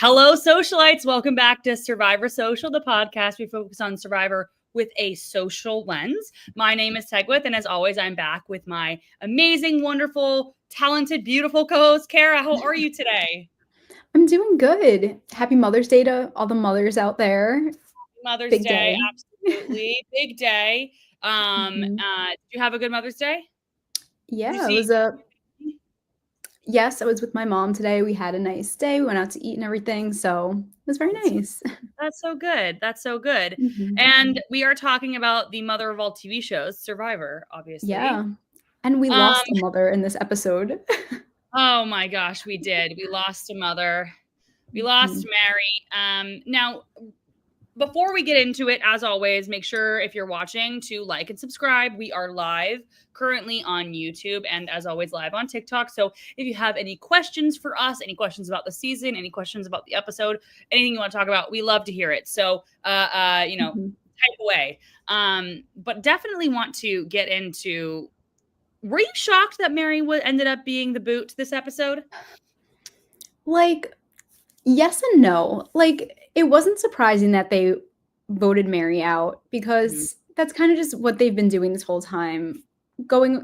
Hello, socialites. Welcome back to Survivor Social, the podcast. We focus on Survivor with a social lens. My name is Tegwyth, and as always, I'm back with my amazing, wonderful, talented, beautiful co-host, Cara. How are you today? I'm doing good. Happy Mother's Day to all the mothers out there. Mother's Big Day, day. absolutely. Big day. Mhm. Did you have a good Mother's Day? Did you Yeah, it see? was yes, I was with my mom today. We had a nice day. We went out to eat and everything, so it was very nice. That's so good. That's so good. Mhm. And we are talking about the mother of all TV shows, Survivor, obviously. Yeah, and we Um, lost a mother in this episode. oh my gosh, we did. We lost a mother. We lost Mhm. Mary. Now, before we get into it, as always, make sure if you're watching to like and subscribe. We are live currently on YouTube and as always live on TikTok. So if you have any questions for us, any questions about the season, any questions about the episode, anything you want to talk about, we love to hear it. So, Mhm. type away. But definitely want to get into. Were you shocked that Mary ended up being the boot this episode? Like, yes and no. Like, it wasn't surprising that they voted Mary out Mhm. because that's kind of just what they've been doing this whole time,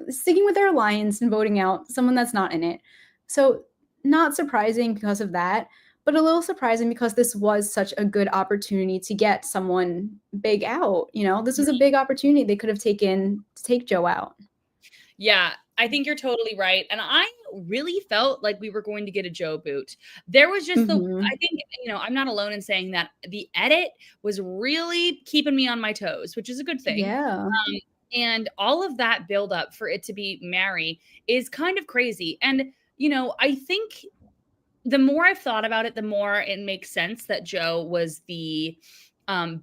sticking with their alliance and voting out someone that's not in it. So, not surprising because of that, but a little surprising because this was such a good opportunity to get someone big out. This was a big opportunity they could have taken to take Joe out. Yeah, I think you're totally right. And I really felt like we were going to get a Joe boot. There was just Hmm. I think, I'm not alone in saying that the edit was really keeping me on my toes, which is a good thing. Yeah. And all of that build up for it to be Mary is kind of crazy. And, I think the more I've thought about it, the more it makes sense that Joe was the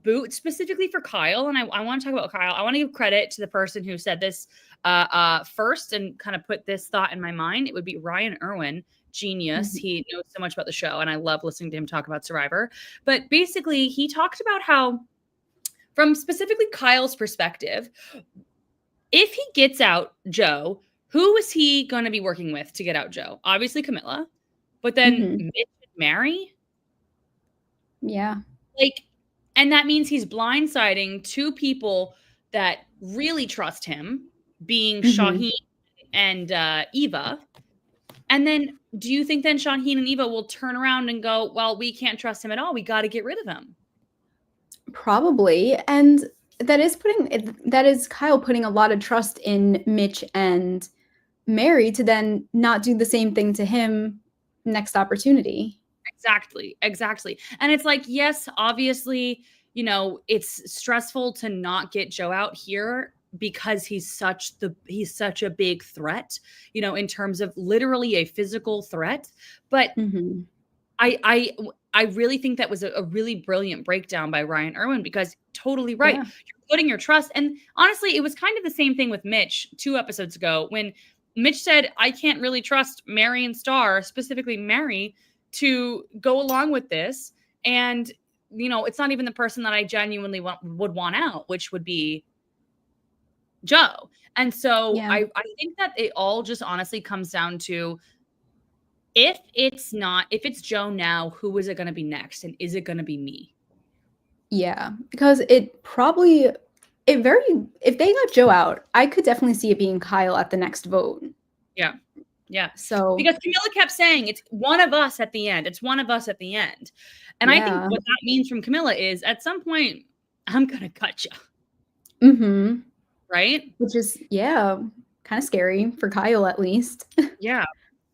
boot specifically for Kyle. And I want to talk about Kyle. I want to give credit to the person who said this first and kind of put this thought in my mind. It would be Ryan Irwin, genius. Mhm. He knows so much about the show, and I love listening to him talk about Survivor. But basically, he talked about how, from specifically Kyle's perspective, if he gets out Joe, who is he going to be working with to get out Joe? Obviously, Camilla. But then Mhm. Mitch and Mary? Yeah. Like, and that means he's blindsiding two people that really trust him, being Mhm. Shaheen and Eva. And then do you think then Shaheen and Eva will turn around and go, well, we can't trust him at all. We got to get rid of him. Probably, and that is Kyle putting a lot of trust in Mitch and Mary to then not do the same thing to him next opportunity. Exactly. Exactly. And it's like, yes, obviously, it's stressful to not get Joe out here because he's such a big threat, in terms of literally a physical threat. But Mhm. I I I really think that was a really brilliant breakdown by Ryan Irwin because totally right. Yeah. You're putting your trust. And honestly, it was kind of the same thing with Mitch 2 episodes ago when Mitch said, I can't really trust Mary and Star, specifically Mary, to go along with this. And, it's not even the person that I genuinely would want out, which would be Joe. And so Yeah. I think that it all just honestly comes down to if it's Joe now, who is it going to be next? And is it going to be me? Yeah, because if they got Joe out, I could definitely see it being Kyle at the next vote. Yeah. Yeah. So, Because Camilla kept saying it's one of us at the end. It's one of us at the end. And I think yeah. what that means from Camilla is at some point, I'm going to cut you. Mhm. Right. Which is, yeah, kind of scary for Kyle at least. Yeah.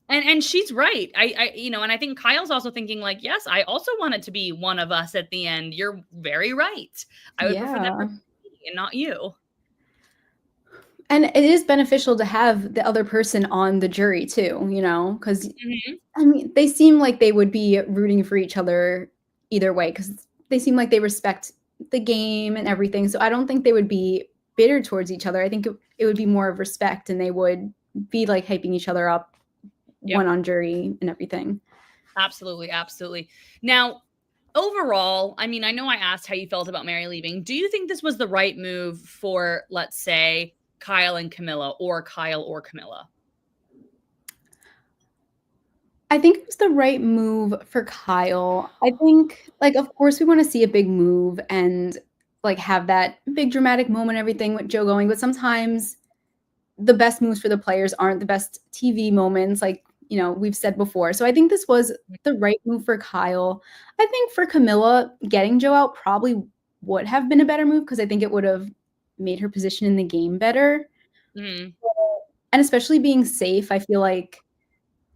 And she's right. And I think Kyle's also thinking like, yes, I also want it to be one of us at the end. You're very right. I would prefer that Yeah. person to be and not you. And it is beneficial to have the other person on the jury too, because Mhm. I mean, they seem like they would be rooting for each other either way because they seem like they respect the game and everything. So I don't think they would be bitter towards each other. I think it would be more of respect and they would be like hyping each other up, Yep. one on jury and everything. Absolutely, absolutely. Now, overall, I mean, I know I asked how you felt about Mary leaving. Do you think this was the right move for, let's say, Kyle and Camilla, or Kyle or Camilla? I think it was the right move for Kyle. I think, like, of course, we wanna see a big move and, like, have that big dramatic moment, everything with Joe going, but sometimes the best moves for the players aren't the best TV moments, like, we've said before. So I think this was the right move for Kyle. I think for Camilla, getting Joe out probably would have been a better move because I think it would have made her position in the game better. Mhm. And especially being safe, I feel like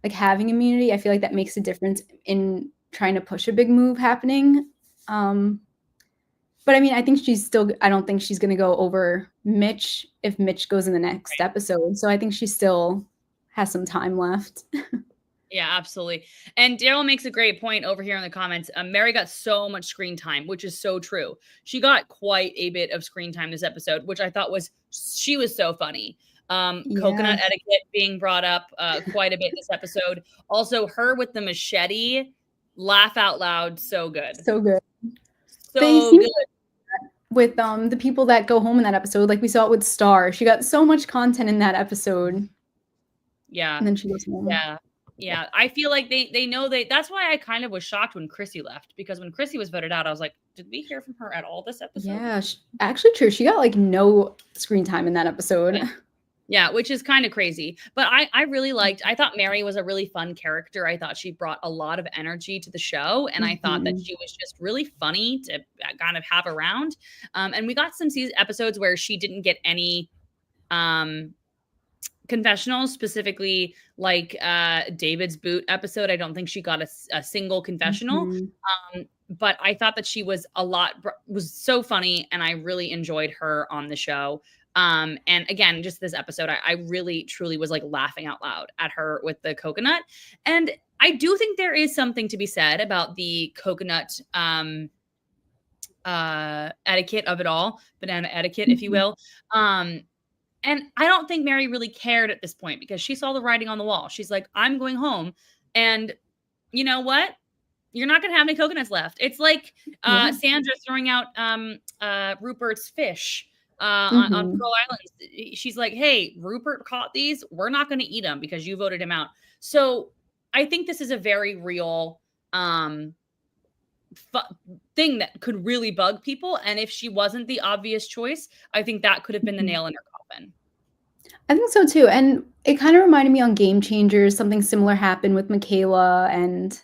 having immunity, I feel like that makes a difference in trying to push a big move happening. Um, but I mean, I don't think she's gonna go over Mitch if Mitch goes in the next episode. So I think she still has some time left. Yeah, absolutely. And Daryl makes a great point over here in the comments. Mary got so much screen time, which is so true. She got quite a bit of screen time this episode, which I thought she was so funny. Yeah, Coconut etiquette being brought up quite a bit this episode. Also, her with the machete, laugh out loud, so good. so good. They So seem good. with the people that go home in that episode, like we saw it with Star. She got so much content in that episode, Yeah. and then she goes home. Yeah. Yeah. I feel like they know that's why I kind of was shocked when Chrissy left, because when Chrissy was voted out, I was like, did we hear from her at all this episode? Yeah, actually true. She got like no screen time in that episode. Yeah, which is kind of crazy. But I really I thought Mary was a really fun character. I thought she brought a lot of energy to the show. And I thought that Mhm. she was just really funny to kind of have around. And we got some episodes where she didn't get any um confessionals, specifically like David's boot episode. I don't think she got a single confessional. Mhm. But I thought that she was was so funny, and I really enjoyed her on the show. And again, just this episode, I really truly was like laughing out loud at her with the coconut. And I do think there is something to be said about the coconut etiquette of it all, banana etiquette, if you Mhm. will. Um, and I don't think Mary really cared at this point, because she saw the writing on the wall. She's like, I'm going home. And you know what? You're not gonna have any coconuts left. It's like Yeah. Sandra throwing out Rupert's fish on Mhm. Pearl Islands. She's like, hey, Rupert caught these. We're not gonna eat them because you voted him out. So I think this is a very real um thing that could really bug people. And if she wasn't the obvious choice, I think that could have been the Mhm. nail in her coffin. I think so too, and it kinda reminded me on Game Changers, something similar happened with Michaela, and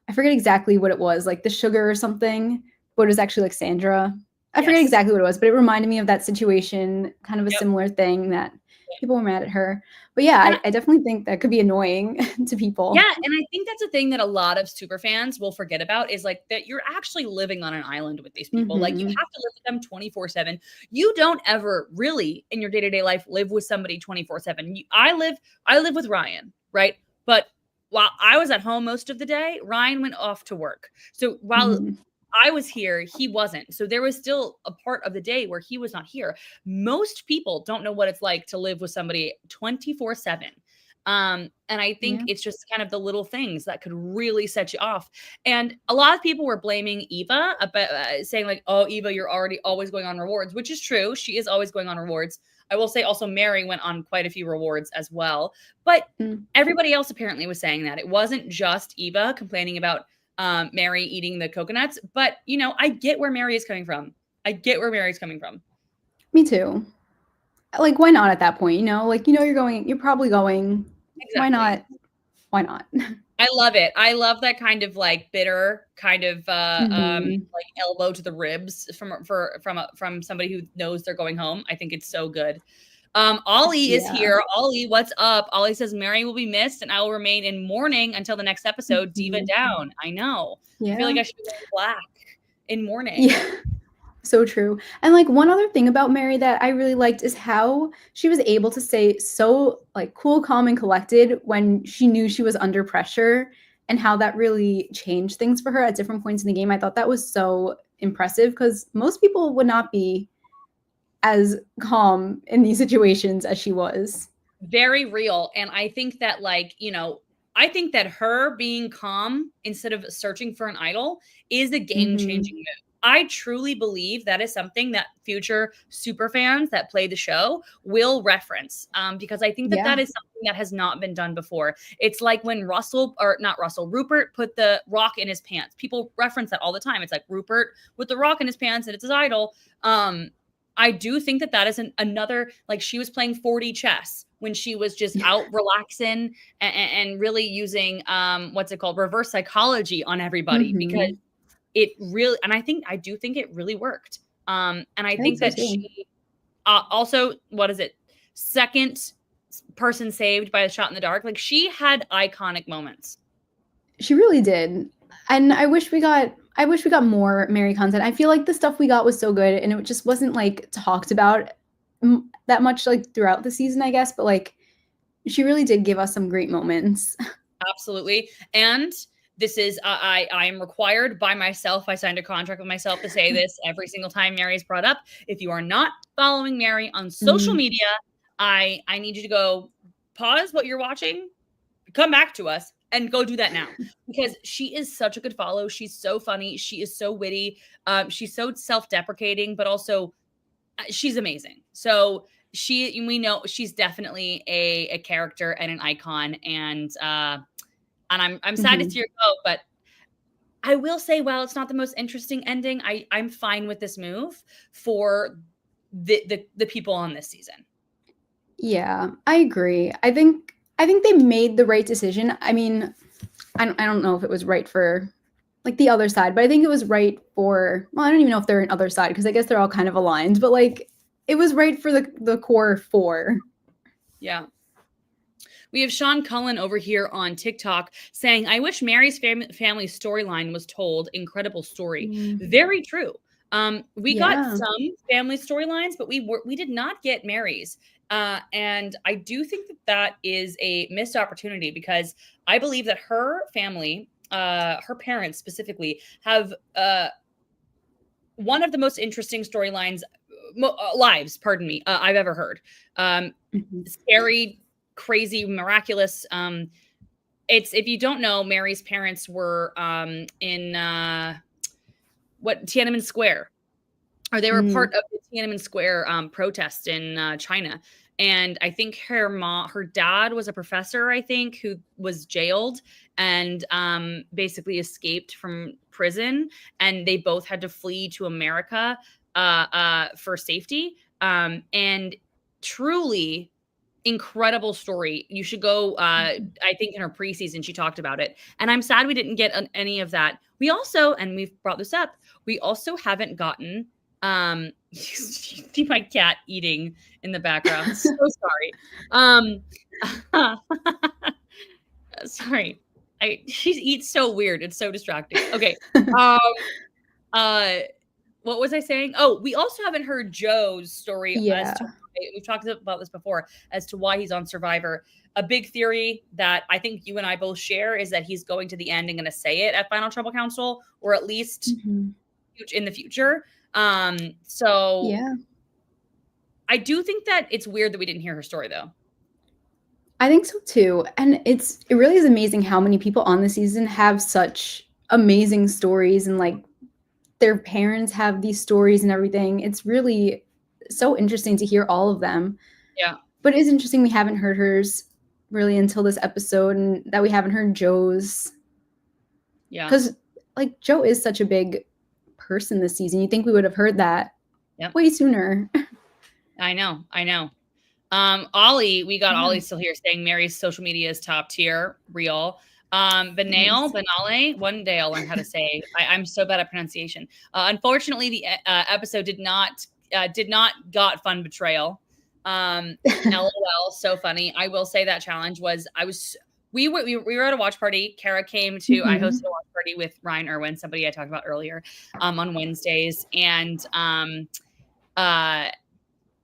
I forget exactly what it was, like the sugar or something, but it was actually like Sandra. I forget Yes. exactly what it was, but it reminded me of that situation, kind of a Yep. similar thing that people were mad at her. But yeah, And I definitely think that could be annoying to yeah, people. and I think that's a thing that a lot of super fans will forget about, is like that you're actually living on an island with these people. Like, you Mhm. have to live with them 24/7. You don't ever really in your day-to-day life live with somebody 24/7. I live with Ryan, right? But while I was at home most of the day, Ryan went off to work. So while Mhm. I was here, he wasn't. So there was still a part of the day where he was not here. Most people don't know what it's like to live with somebody 24/7. And I think Yeah. it's just kind of the little things that could really set you off. And a lot of people were blaming Eva about saying like, "Oh, Eva, you're already always going on rewards," which is true. She is always going on rewards. I will say also Mary went on quite a few rewards as well. But Mm. everybody else apparently was saying that. It wasn't just Eva complaining about Mary eating the coconuts. But, I get where Mary is coming from. I get where Mary's coming from. Me too. Like, why not at that point, Like, you're probably going. Why Exactly. not? Why not? I love it. I love that kind of like bitter kind of Mhm. like elbow to the ribs from somebody who knows they're going home. I think it's so good. Ollie is Yeah. here. Ollie, what's up? Ollie says Mary will be missed and I will remain in mourning until the next episode. Diva Mhm. down. I know. I feel like Yeah. I should be wearing black in mourning. Yeah. So true. And, like, one other thing about Mary that I really liked is how she was able to stay so, like, cool, calm, and collected when she knew she was under pressure, and how that really changed things for her at different points in the game. I thought that was so impressive because most people would not be as calm in these situations as she was. Very real. And I think that, like, I think that her being calm instead of searching for an idol is a game Mhm. changing move. I truly believe that is something that future super fans that play the show will reference, because I think that Yeah. that is something that has not been done before. It's like when Rupert put the rock in his pants. People reference that all the time. It's like Rupert with the rock in his pants and it's his idol. I do think that that is another, like, she was playing 4D chess when she was just out relaxing and really using what's it called, reverse psychology on everybody, because Mhm. it really, and I do think it really worked. And I I think think so that too. she also, what is it, second person saved by a shot in the dark, like she had iconic moments. She really did. And I wish we got more Mary content. I feel like the stuff we got was so good and it just wasn't like talked about that much like throughout the season, I guess, but like she really did give us some great moments. Absolutely. And this is, I am required by myself. I signed a contract with myself to say this every single time Mary is brought up. If you are not following Mary on social Mm, media, I need you to go pause what you're watching, come back to us, and go do that now, because she is such a good follow. She's so funny. She is so witty. She's so self-deprecating, but also she's amazing. So we know she's definitely a character and an icon. And I'm sad to mhm. see her go, but I will say, while it's not the most interesting ending, I'm fine with this move for the people on this season. Yeah, I agree. I think they made the right decision. I mean, I don't know if it was right for like the other side, but I think it was right for, well, I don't even know if they're an other side because I guess they're all kind of aligned, but like it was right for the core four. Yeah. We have Sean Cullen over here on TikTok saying, I wish Mary's family storyline was told. Incredible story. Mm, Very true. We got yeah. some family storylines, but we did not get Mary's. And I do think that that is a missed opportunity, because I believe that her family, her parents specifically, have one of the most interesting storylines, lives, pardon me, I've ever heard. Mhm. Scary, crazy, miraculous. It's, if you don't know, Mary's parents were in what, Tiananmen Square, or they were Mm, part of the Tiananmen Square protest in China. And I think her dad was a professor, I think, who was jailed and basically escaped from prison, and they both had to flee to America for safety. And truly incredible story. You should go. mhm. I think in her preseason she talked about it, and I'm sad we didn't get any of that. We also, and we've brought this up, we also haven't gotten. You see my cat eating in the background. So sorry. Sorry. She eats so weird. It's so distracting. Okay. Um. Uh. What was I saying? Oh, we also haven't heard Joe's story as to Yeah. why, we've talked about this before, as to why he's on Survivor. A big theory that I think you and I both share is that he's going to the end and going to say it at Final Trouble Council, or at least Mhm. in the future. So Yeah. I do think that it's weird that we didn't hear her story, though. I think so too. And it really is amazing how many people on the season have such amazing stories and like their parents have these stories and everything. It's really so interesting to hear all of them. Yeah. But it is interesting we haven't heard hers really until this episode and that we haven't heard Joe's Yeah. cuz like Joe is such a big person this season. You think we would have heard that Yep. way sooner. I know. I know. Ollie, we got Yeah. Ollie still here saying Mary's social media is top tier, real. Nice. Banale, one day I'll learn how to say. I'm so bad at pronunciation. Unfortunately, the episode did not got fun betrayal. LOL, so funny. I will say that challenge was, we were at a watch party. Cara came to, I hosted Mhm. a watch party with Ryan Irwin, somebody I talked about earlier, on Wednesdays, and uh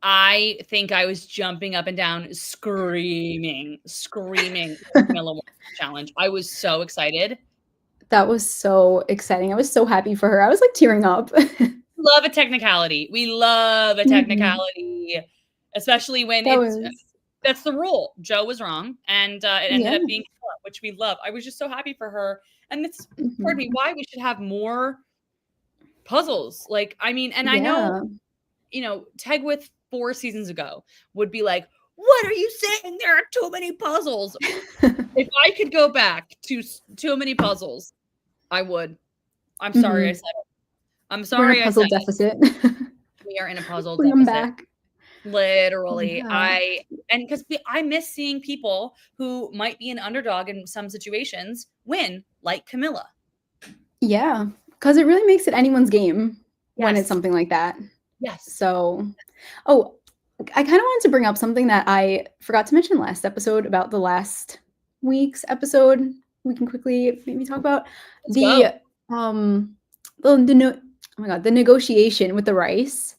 I think I was jumping up and down, screaming for Camilla Warren's challenge. I was so excited. That was so exciting. I was so happy for her. I was like tearing up. Love a technicality. We love a Mhm. technicality, especially when That it's was that's the rule. Joe was wrong, and it ended yeah. up being Camilla, which we love. I was just so happy for her, and that's, pardon me, Mhm. why we should have more puzzles. Like, I mean, and I know, Yeah. Tegwyth 4 seasons ago would be like, what are you saying? There are too many puzzles. If I could go back to too many puzzles, I would. I'm sorry I said it. I'm We're in a sorry I puzzle said it. deficit. We are in a puzzle Bring them deficit. back. Literally. Yeah. And because I miss seeing people who might be an underdog in some situations win, like Camilla. Yeah, because it really makes it anyone's game when it's Yes. something like that. Yes. So, oh, I kind of wanted to bring up something that I forgot to mention last episode about the last week's episode. We can quickly maybe talk about Let's go. oh my god, the negotiation with the rice.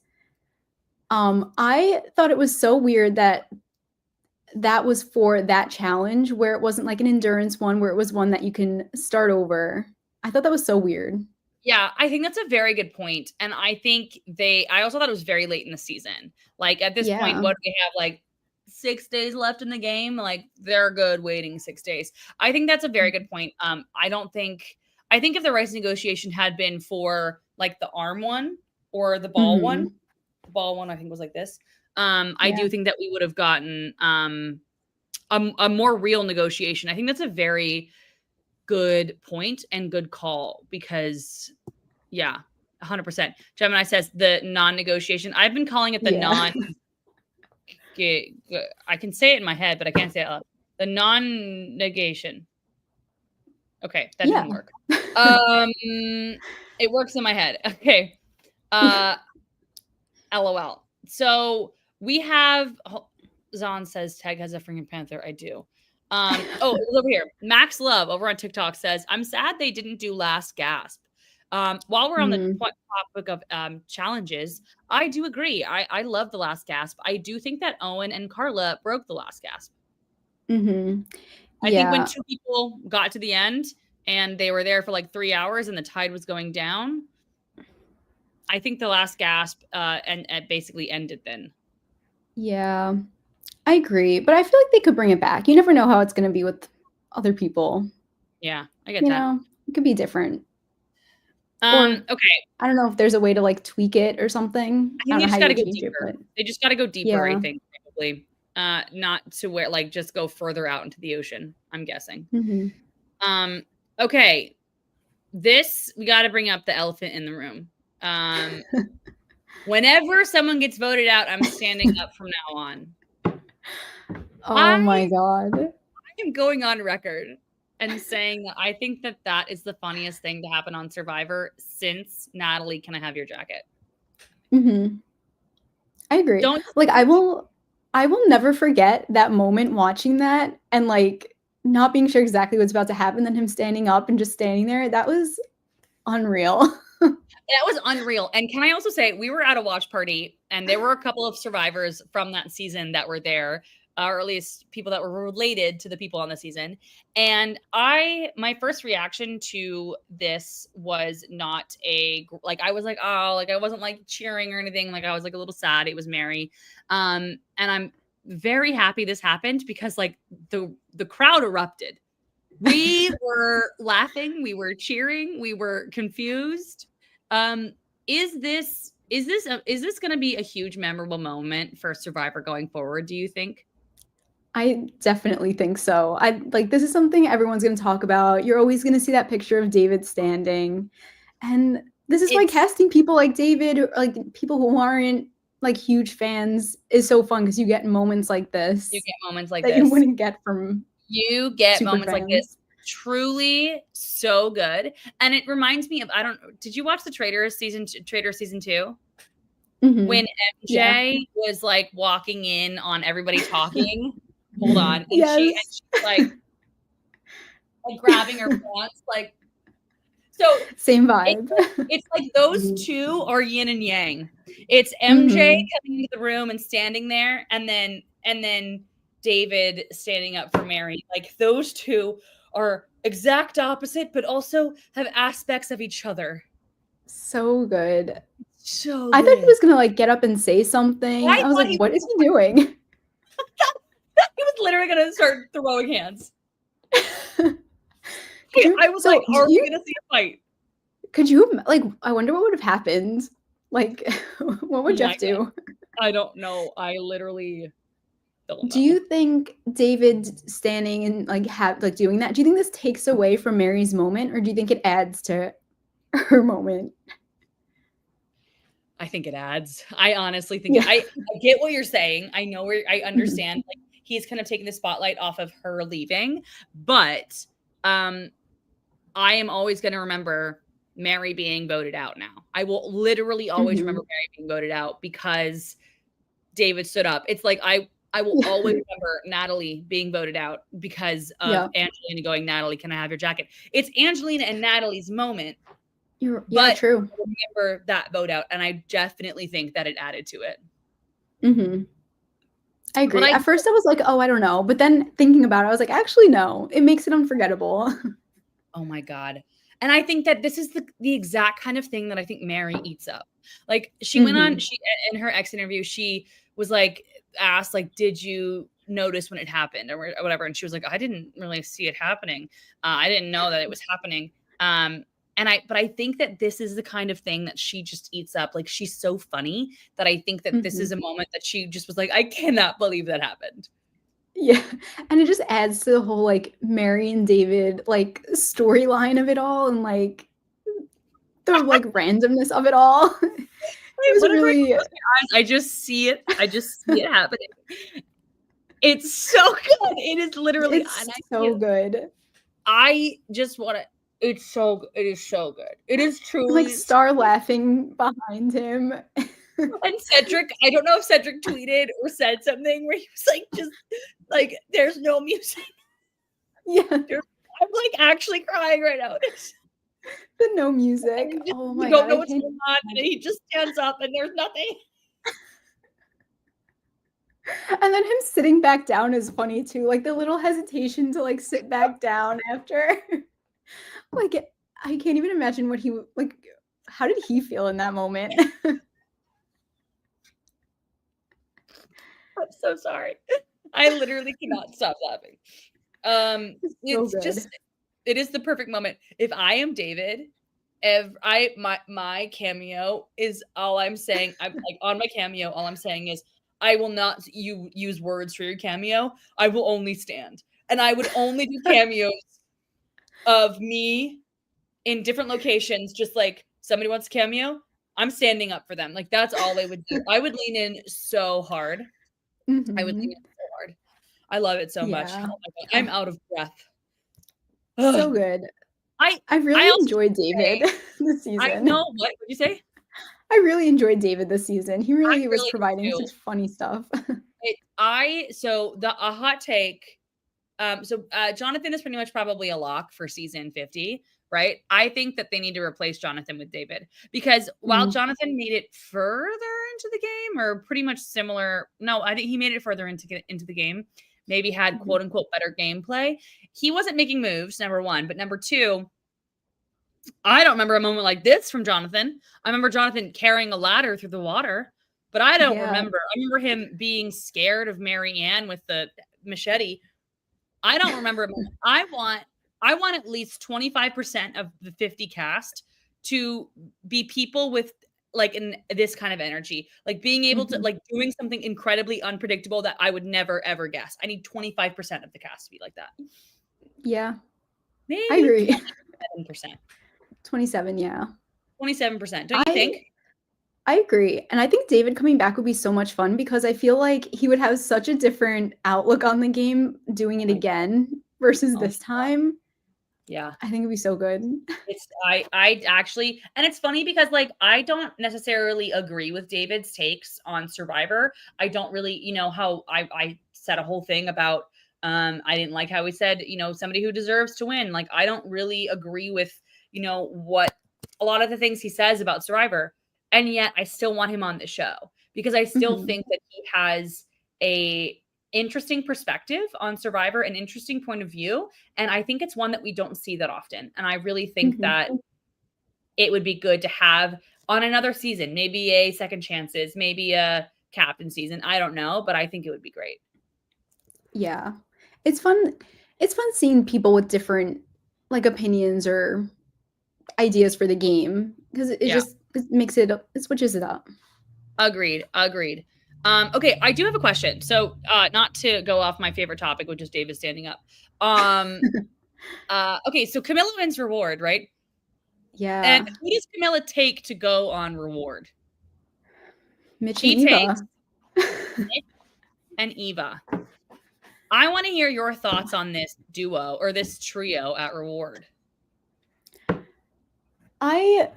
I thought it was so weird that that was for that challenge where it wasn't like an endurance one where it was one that you can start over. I thought that was so weird. Yeah, I think that's a very good point. And I think I also thought it was very late in the season. Like at this point, Yeah. what do we have? Like 6 days left in the game? Like they're good waiting 6 days. I think that's a very good point. I think if the rice negotiation had been for like the arm one or the ball one, Mhm. the ball one I think was like this. I Yeah. do think that we would have gotten a more real negotiation. I think that's a very good point and good call because yeah, 100%. Gemini says the non-negotiation. I've been calling it the Yeah. I can say it in my head, but I can't say it out loud. The non-negation. Okay, that Yeah. didn't work. It works in my head. Okay. LOL. So we have Zahn says Tag has a freaking panther. I do. Oh, it was over here. Max Love over on TikTok says, I'm sad they didn't do last gasp. While we're on the Mm. topic of challenges, I do agree. I love the last gasp. I do think that Owen and Carla broke the last gasp. Mhm. I think when Yeah. 2 people got to the end and they were there for like 3 hours and the tide was going down, I think the last gasp and basically ended then. Yeah. I agree, but I feel like they could bring it back. You never know how it's gonna be with other people. Yeah, I get that. It could be different. Or Okay. I don't know if there's a way to, like, tweak it or something. I I think don't they know how just you gotta would go change it, deeper. but They just gotta go deeper, I yeah. think, probably. Not to where like just go further out into the ocean, I'm guessing. Mhm. Okay. This we gotta bring up the elephant in the room. Whenever someone gets voted out, I'm standing up from now on. Oh I my god. am going on record and saying that I think that that is the funniest thing to happen on Survivor since Natalie, Can I Have Your Jacket? Mhm. I agree. Don't Like, I will never forget that moment watching that and, like, not being sure exactly what's about to happen, then him standing up and just standing there. That was unreal. That was unreal. And can I also say, we were at a watch party, and there were a couple of survivors from that season that were there, or at least people that were related to the people on the season. And my first reaction to this was not like, I was like, oh, like I wasn't like cheering or anything. Like I was like a little sad. It was Mary. And I'm very happy this happened because like the crowd erupted. We were laughing, we were cheering, we were confused. Um, is this going to be a huge memorable moment for Survivor going forward? Do you think? I definitely think so. This is something everyone's gonna talk about. You're always gonna see that picture of David standing, and this is why It's casting people like David, or, like, people who aren't, like, huge fans is so fun because you get moments like You this get moments like that you this. wouldn't get from You get super moments like this. fans. Truly so good, and it reminds me of I don't. Did you watch the Traitors season 2? When Mhm. Yeah. MJ was like walking in on everybody talking. Hold on, and Yes. she's like grabbing her pants, like so Same it's vibe. it's like those two are yin and yang. It's MJ Mhm. coming into the room and standing there, and then David standing up for Mary. Like those two are exact opposite, but also have aspects of each other. So good. So I thought he good. was gonna, like, get up and say something. I I was thought like, he "What is he doing?" he was literally gonna start throwing hands. Could you I was like, so, do are we you gonna see a fight? Could you like, I wonder what would have happened. Like, what Oh would my Jeff god. do? I don't know. I literally don't Do know. you think David standing and like doing that, do you think this takes away from Mary's moment, or do you think it adds to her moment? I think it adds. I honestly think Yeah. I get what you're saying. I know where I Mhm. understand, like, he's kind of taking the spotlight off of her leaving, but, um, I am always gonna remember Mary being voted out now. I will literally always remember Mhm. Mary being voted out because David stood up. It's like I will always remember Natalie being voted out because of Yeah. Angelina going, "Natalie, can I have your jacket?" It's Angelina and Natalie's moment, Yeah, but true. I remember that vote out, and I definitely think that it added to it. Mhm. I But agree. I At first I was like, "Oh, I don't know," but then thinking about it, I was like, "Actually, no. It makes it unforgettable." Oh my god. And I think that this is the exact kind of thing that I think Mary eats up. Like, she went on Mhm. she in her exit interview, she was, like, asked, like, "Did you notice when it happened?" Or whatever, and she was like, "I didn't really see it happening. I didn't know that it was happening." And I think that this is the kind of thing that she just eats up. Like, she's so funny that I think that this is Mhm. a moment that she just was like, "I cannot believe that happened." Yeah, and it just adds to the whole, like, Mary and David, like, storyline of it all and, like, the, like, randomness of it all. It Wait, was whenever I really close my eyes, I just see it. I just see it happening. It's so good. It is literally, it's and I so can't, good. I just wanna, it's so it is so good. It is Like, truly so Star good. laughing behind him. And Cedric, I don't know if Cedric tweeted or said something where he was like, just like, "There's no music." Yeah, There's I'm, like, actually crying right now. the no And music. you just Oh you my don't god, know I what's can't going on, and he just stands up and there's nothing. and then him sitting back down is funny too, like, the little hesitation to, like, sit back down after. Like, I can't even imagine what he w like, how did he feel in that moment? I'm so sorry. I literally cannot stop laughing. It's so It's just good. it is the perfect moment. If I am David, if I my cameo is all I'm saying. I'm like on my cameo, all I'm saying is I will not you use words for your cameo. I will only stand. And I would only do cameos of me in different locations, just like somebody wants a cameo, I'm standing up for them. Like that's all they would do. I would lean in so hard. I would lean Mhm. in so hard. I love it so much. Yeah. Oh my god, I'm Oh, out of breath. so Ugh. good. I I I really also enjoyed say David this I season. know what would you say? I really enjoyed David this season. He I really was really providing do too. such funny stuff. So the a hot take. Jonathan is pretty much probably a lock for season 50, right? I think that they need to replace Jonathan with David because while Mm, Jonathan made it further into the game or pretty much similar, no, I think he made it further into the game, maybe had mhm. quote unquote better gameplay. He wasn't making moves, number one, but number two, I don't remember a moment like this from Jonathan. I remember Jonathan carrying a ladder through the water, but Yeah. I remember him being scared of Mary Ann with the machete. I don't remember a moment. I want at least 25% of the 50 cast to be people with like this kind of energy, like being able to Mhm. like doing something incredibly unpredictable that I would never ever guess. I need 25% of the cast to be like that. Yeah. I Maybe agree. 27%. 27, yeah. 27%. Don't you I think? I agree, and I think David coming back would be so much fun because I feel like he would have such a different outlook on the game doing Oh it my god. again versus Oh my this time. yeah. I think it'd be so good. It's I actually, and it's funny because like I don't necessarily agree with David's takes on Survivor. I don't really, how I said a whole thing about I didn't like how he said, somebody who deserves to win. Like I don't really agree with, what a lot of the things he says about Survivor. And yet I still want him on the show because I still Mhm. think that he has a interesting perspective on Survivor, an interesting point of view, and I think it's one that we don't see that often. And I really think Mhm. that it would be good to have on another season, maybe a second chances, maybe a captain season. I don't know, but I think it would be great. Yeah. It's fun seeing people with different, like, opinions or ideas for the game because it Yeah. just it switches it up. Agreed. Agreed. Okay, I do have a question. So, not to go off my favorite topic, which is David standing up. Um, okay, so Camilla wins reward, right? And Yeah. who does Camilla take to go on reward? Mitch and She takes Eva. Nick and Eva. I want to hear your thoughts on this duo or this trio at reward. I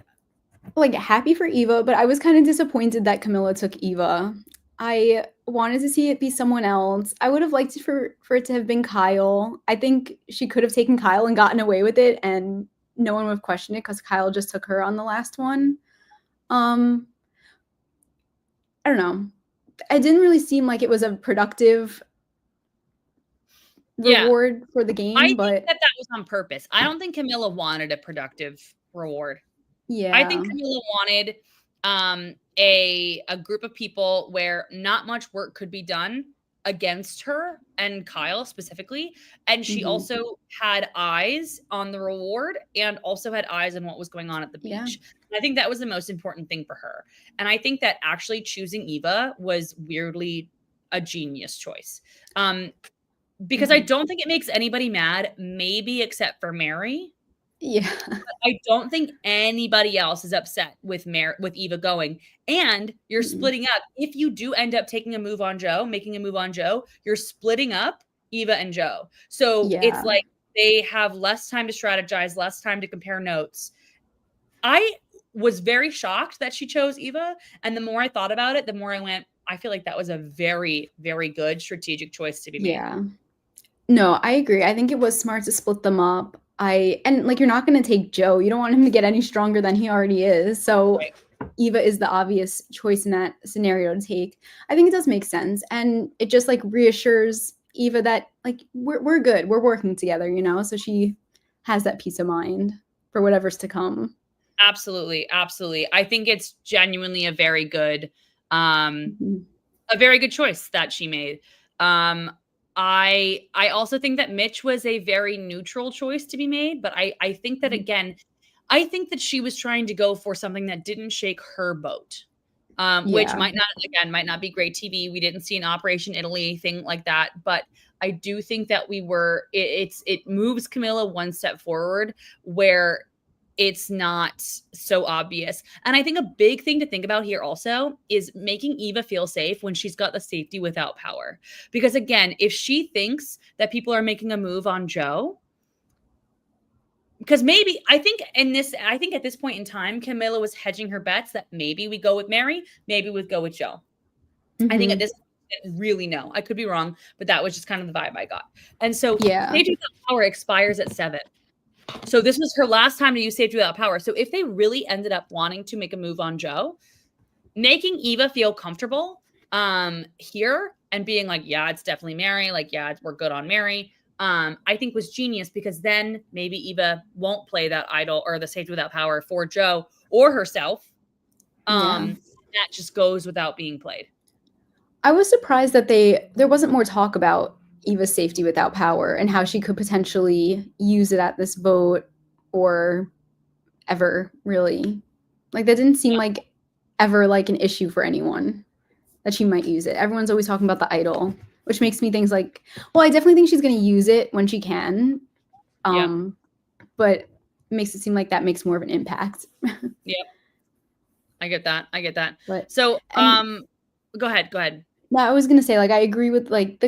like happy for Eva, but I was kind of disappointed that Camilla took Eva. I wanted to see it be someone else. I would have liked for it to have been Kyle. I think she could have taken Kyle and gotten away with it, and no one would have questioned it because Kyle just took her on the last one. Um, I don't know. It didn't really seem like it was a productive Yeah, reward for the I game, think but that that was on purpose. I don't think Camilla wanted a productive reward. I think yeah, Camilla wanted a group of people where not much work could be done against her and Kyle specifically, and she hmm, also had eyes on the reward and also had eyes on what was going on at the yeah, beach. And I think that was the most important thing for her. And I think that actually choosing Eva was weirdly a genius choice. Because I hmm, don't think it makes anybody mad, maybe except for Mary. yeah, I don't think anybody else is upset with with Eva going. And you're mm, splitting up. If you do end up taking a move on Joe, making a move on Joe, you're splitting up Eva and Joe. So it's yeah, like they have less time to strategize, less time to compare notes. I was very shocked that she chose Eva. And the more I thought about it, the more I went, I feel like that was a very, very good strategic choice to be made. yeah. No, I agree. I think it was smart to split them up. And like you're not going to take Joe. You don't want him to get any stronger than he already is. So Right. Eva is the obvious choice in that scenario to take. I think it does make sense, and it just like reassures Eva that like we're good. We're working together, you know? So she has that peace of mind for whatever's to come. Absolutely. Absolutely. I think it's genuinely um, Mhm. a very good choice that she made. Um, I also think that Mitch was a very neutral choice to be made, but I think that Mhm. again, I think that she was trying to go for something that didn't shake her boat. Which Yeah. might not be great TV. We didn't see an Operation Italy thing like that, but I do think that it moves Camilla one step forward where it's not so obvious. And I think a big thing to think about here also is making Eva feel safe when she's got the safety without power. Because again, if she thinks that people are making a move on Joe, because maybe I think at this point in time, Camilla was hedging her bets that maybe we go with Mary, maybe we go with Joe. I think at Mhm. this point, I didn't really know. I could be wrong, but that was just kind of the vibe I got. And so Yeah. Safety Without Power expires at 7. So this was her last time to use Safety Without Power. So if they really ended up wanting to make a move on Joe, making Eva feel comfortable here and being like, yeah, it's definitely Mary, like, yeah, we're good on Mary. I think was genius because then maybe Eva won't play that idol or the Safety Without Power for Joe or herself. Yeah. That just goes without being played. I was surprised that there wasn't more talk about Eva's safety without power and how she could potentially use it at this vote or ever really. Like that didn't seem like ever like an issue for anyone that she might use it. Everyone's always talking about the idol, which makes me think like, well, I definitely think she's going to use it when she can. Yeah. Um, but it makes it seem like that makes more of an impact. Yeah. I get that. I get that. But So, and go ahead. Go ahead. no, I was gonna say like I agree with like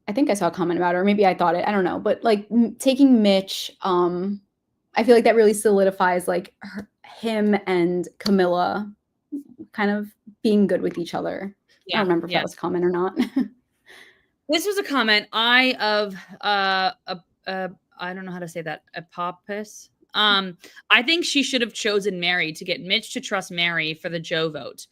I think I saw a comment about it, or maybe I thought it. I don't know, but like taking Mitch, I feel like that really solidifies like him and Camilla kind of being good with each other. I Yeah. don't remember if that Yeah. was a comment or not. This was a comment. I don't know how to say that. Apopis. I think she should have chosen Mary to get Mitch to trust Mary for the Joe vote.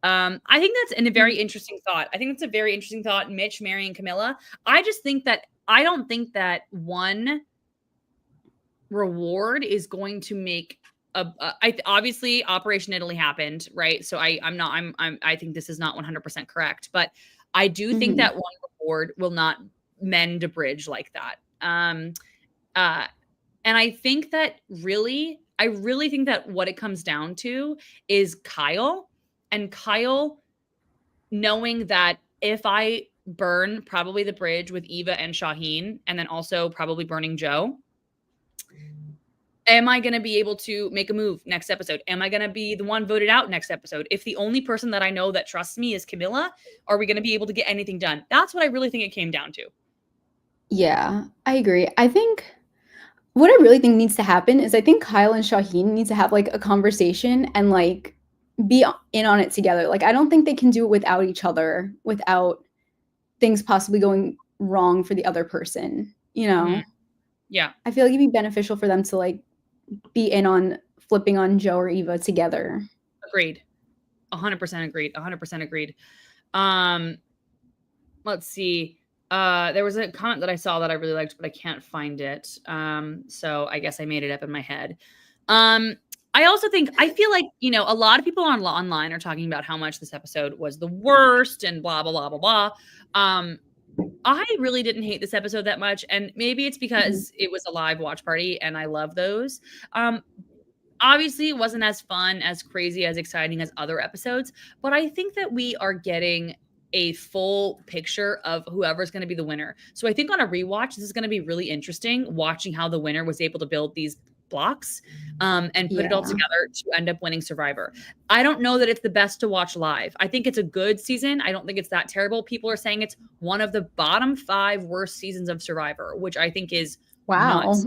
I think that's a very interesting thought. I think that's a very interesting thought. Mitch, Mary, and Camilla. I just think that I don't think that one reward is going to make obviously Operation Italy happened, right? So I think this is not 100% correct, but I do think Mhm. that one reward will not mend a bridge like that. Uh and I think that really I really think that what it comes down to is Kyle, and Kyle knowing that if I burn probably the bridge with Eva and Shaheen, and then also probably burning Joe, am I going to be able to make a move next episode? Am I going to be the one voted out next episode? If the only person that I know that trusts me is Camilla, are we going to be able to get anything done? That's what I really think it came down to. Yeah, I agree. I think what I really think needs to happen is I think Kyle and Shaheen need to have like a conversation and like be in on it together. Like I don't think they can do it without each other, without things possibly going wrong for the other person, you know? Yeah. I feel like it'd be beneficial for them to like be in on flipping on Joe or Eva together. Agreed. 100% agreed. 100% agreed. Let's see. There was a comment that I saw that I really liked, but I can't find it. So I guess I made it up in my head. I also think I feel like, you know, a lot of people online are talking about how much this episode was the worst and blah blah blah blah blah. I really didn't hate this episode that much, and maybe it's because it was a live watch party and I love those. Obviously, it wasn't as fun, as crazy, as exciting as other episodes, but I think that we are getting a full picture of whoever's going to be the winner. So I think on a rewatch, this is going to be really interesting watching how the winner was able to build these blocks and put it all together to end up winning Survivor. I don't know that it's the best to watch live. I think it's a good season. I don't think it's that terrible. People are saying it's one of the bottom 5 worst seasons of Survivor, which I think is nuts.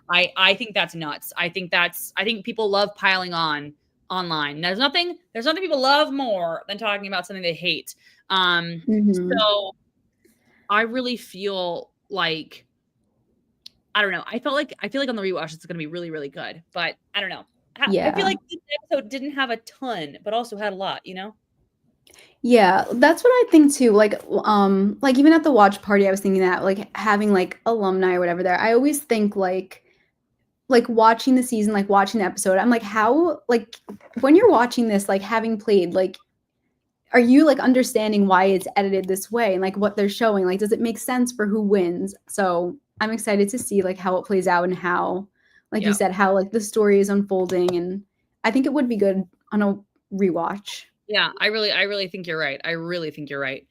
I think that's nuts. I think people love piling on online. There's nothing people love more than talking about something they hate. So I really feel like, I don't know. I feel like on the rewatch it's going to be really, really good, but I don't know. I feel like this episode didn't have a ton, but also had a lot, you know? Yeah, that's what I think too. Like even at the watch party, I was thinking that like having like alumni or whatever there. I always think like watching the season, like watching the episode, I'm like, how like when you're watching this, like having played, like are you like understanding why it's edited this way and like what they're showing? Like, does it make sense for who wins? So I'm excited to see like how it plays out and how, like you said, how like the story is unfolding. And I think it would be good on a rewatch. Yeah, I really think you're right. I really think you're right.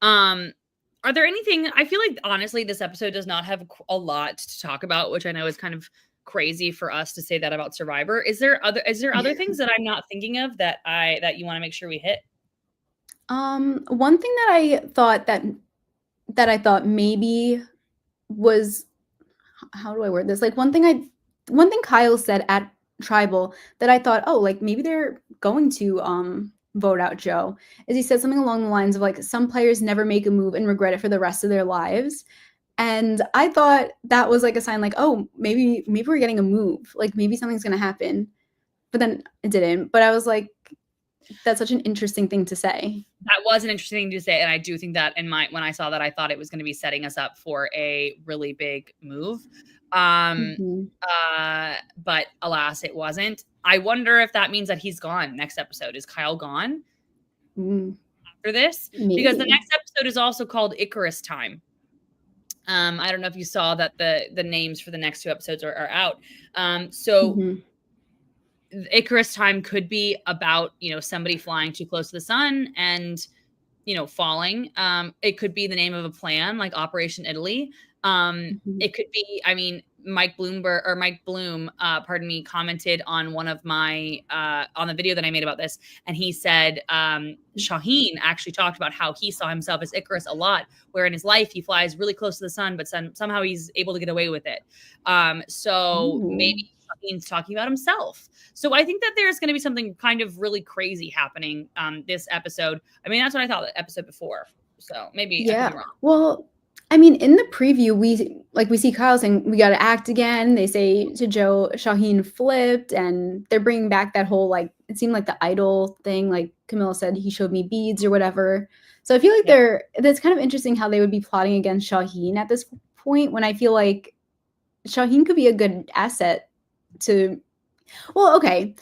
Are there anything, I feel like honestly this episode does not have a lot to talk about, which I know is kind of crazy for us to say that about Survivor. Is there other things that I'm not thinking of that you want to make sure we hit? One thing that I thought maybe was, how do I word this? Like one thing Kyle said at Tribal that I thought, oh, like maybe they're going to vote out Joe, is he said something along the lines of like some players never make a move and regret it for the rest of their lives. And I thought that was like a sign like, oh, maybe we're getting a move. Like maybe something's gonna happen. But then it didn't. But I was like, that's such an interesting thing to say. That was an interesting thing to say, and I do think that when I saw that, I thought it was going to be setting us up for a really big move. But alas, it wasn't. I wonder if that means that he's gone next episode. Is Kyle gone after this? Maybe. Because the next episode is also called Icarus Time. I don't know if you saw that the names for the next 2 episodes are out. Icarus Time could be about, you know, somebody flying too close to the sun and, you know, falling. It could be the name of a plan like Operation Italy. It could be, I mean, Mike Bloom, commented on one of my, on the video that I made about this. And he said, Shaheen actually talked about how he saw himself as Icarus a lot, where in his life he flies really close to the sun, but somehow he's able to get away with it. Maybe Shaheen's talking about himself. So I think that there's going to be something kind of really crazy happening this episode. I mean, that's what I thought the episode before. So maybe I could be wrong. Well, I mean, in the preview, we see Kyle saying we got to act again. They say to Joe, Shaheen flipped, and they're bringing back that whole like it seemed like the idol thing. Like Camilla said, he showed me beads or whatever. So I feel like that's kind of interesting how they would be plotting against Shaheen at this point. When I feel like Shaheen could be a good asset to. Well, okay.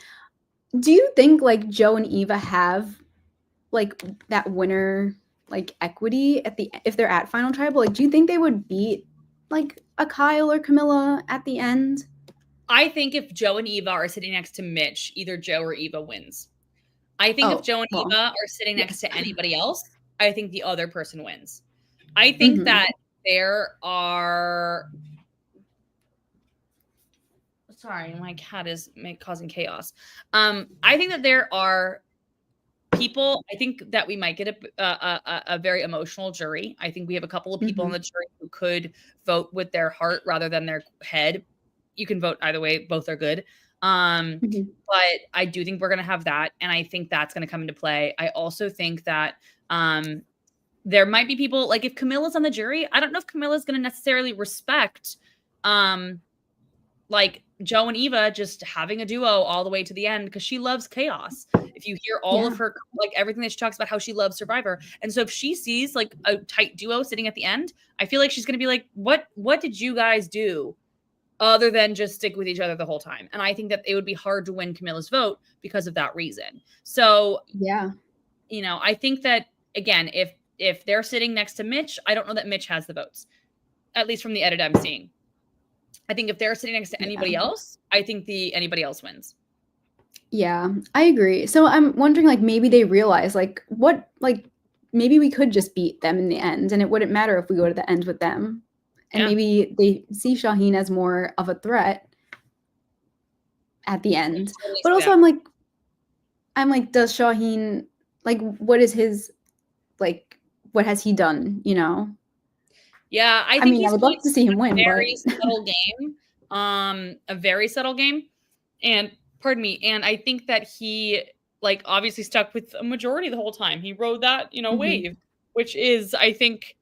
Do you think like Joe and Eva have like that winner? Like equity if they're at Final Tribal, like do you think they would beat like a Kyle or Camilla at the end? I think if Joe and Eva are sitting next to Mitch, either Joe or Eva wins. I think if Oh, Joe and well, Eva are sitting next yes. to anybody else, I think the other person wins. I think Mhm. that there are sorry, my cat is causing chaos. I think that there are people. I think that we might get a very emotional jury. I think we have a couple of people on Mhm. the jury who could vote with their heart rather than their head. You can vote either way; both are good. Mhm. But I do think we're going to have that, and I think that's going to come into play. I also think that um, there might be people like if Camilla's on the jury. I don't know if Camilla's going to necessarily respect um, like Joe and Eva just having a duo all the way to the end because she loves chaos. If you hear all of Yeah. her like everything that she talks about how she loves Survivor. And so if she sees like a tight duo sitting at the end, I feel like she's going to be like, what did you guys do other than just stick with each other the whole time?" And I think that it would be hard to win Camilla's vote because of that reason. So, Yeah. I think that again, if they're sitting next to Mitch, I don't know that Mitch has the votes, at least from the edit I'm seeing. I think if they're sitting next to Yeah. anybody else, I think the anybody else wins. Yeah, I agree. So I'm wondering, like, maybe they realize, like, maybe we could just beat them in the end, and it wouldn't matter if we go to the end with them. And Yeah. maybe they see Shaheen as more of a threat at the I end. totally But see also, that. I'm like, does Shaheen, like, what is his, like, what has he done? Yeah, I I think mean, I he's would played love to see him a win, but very subtle game. A very subtle game. And pardon me, and I think that he like obviously stuck with a majority the whole time. He rode that, Mhm. wave, which is I think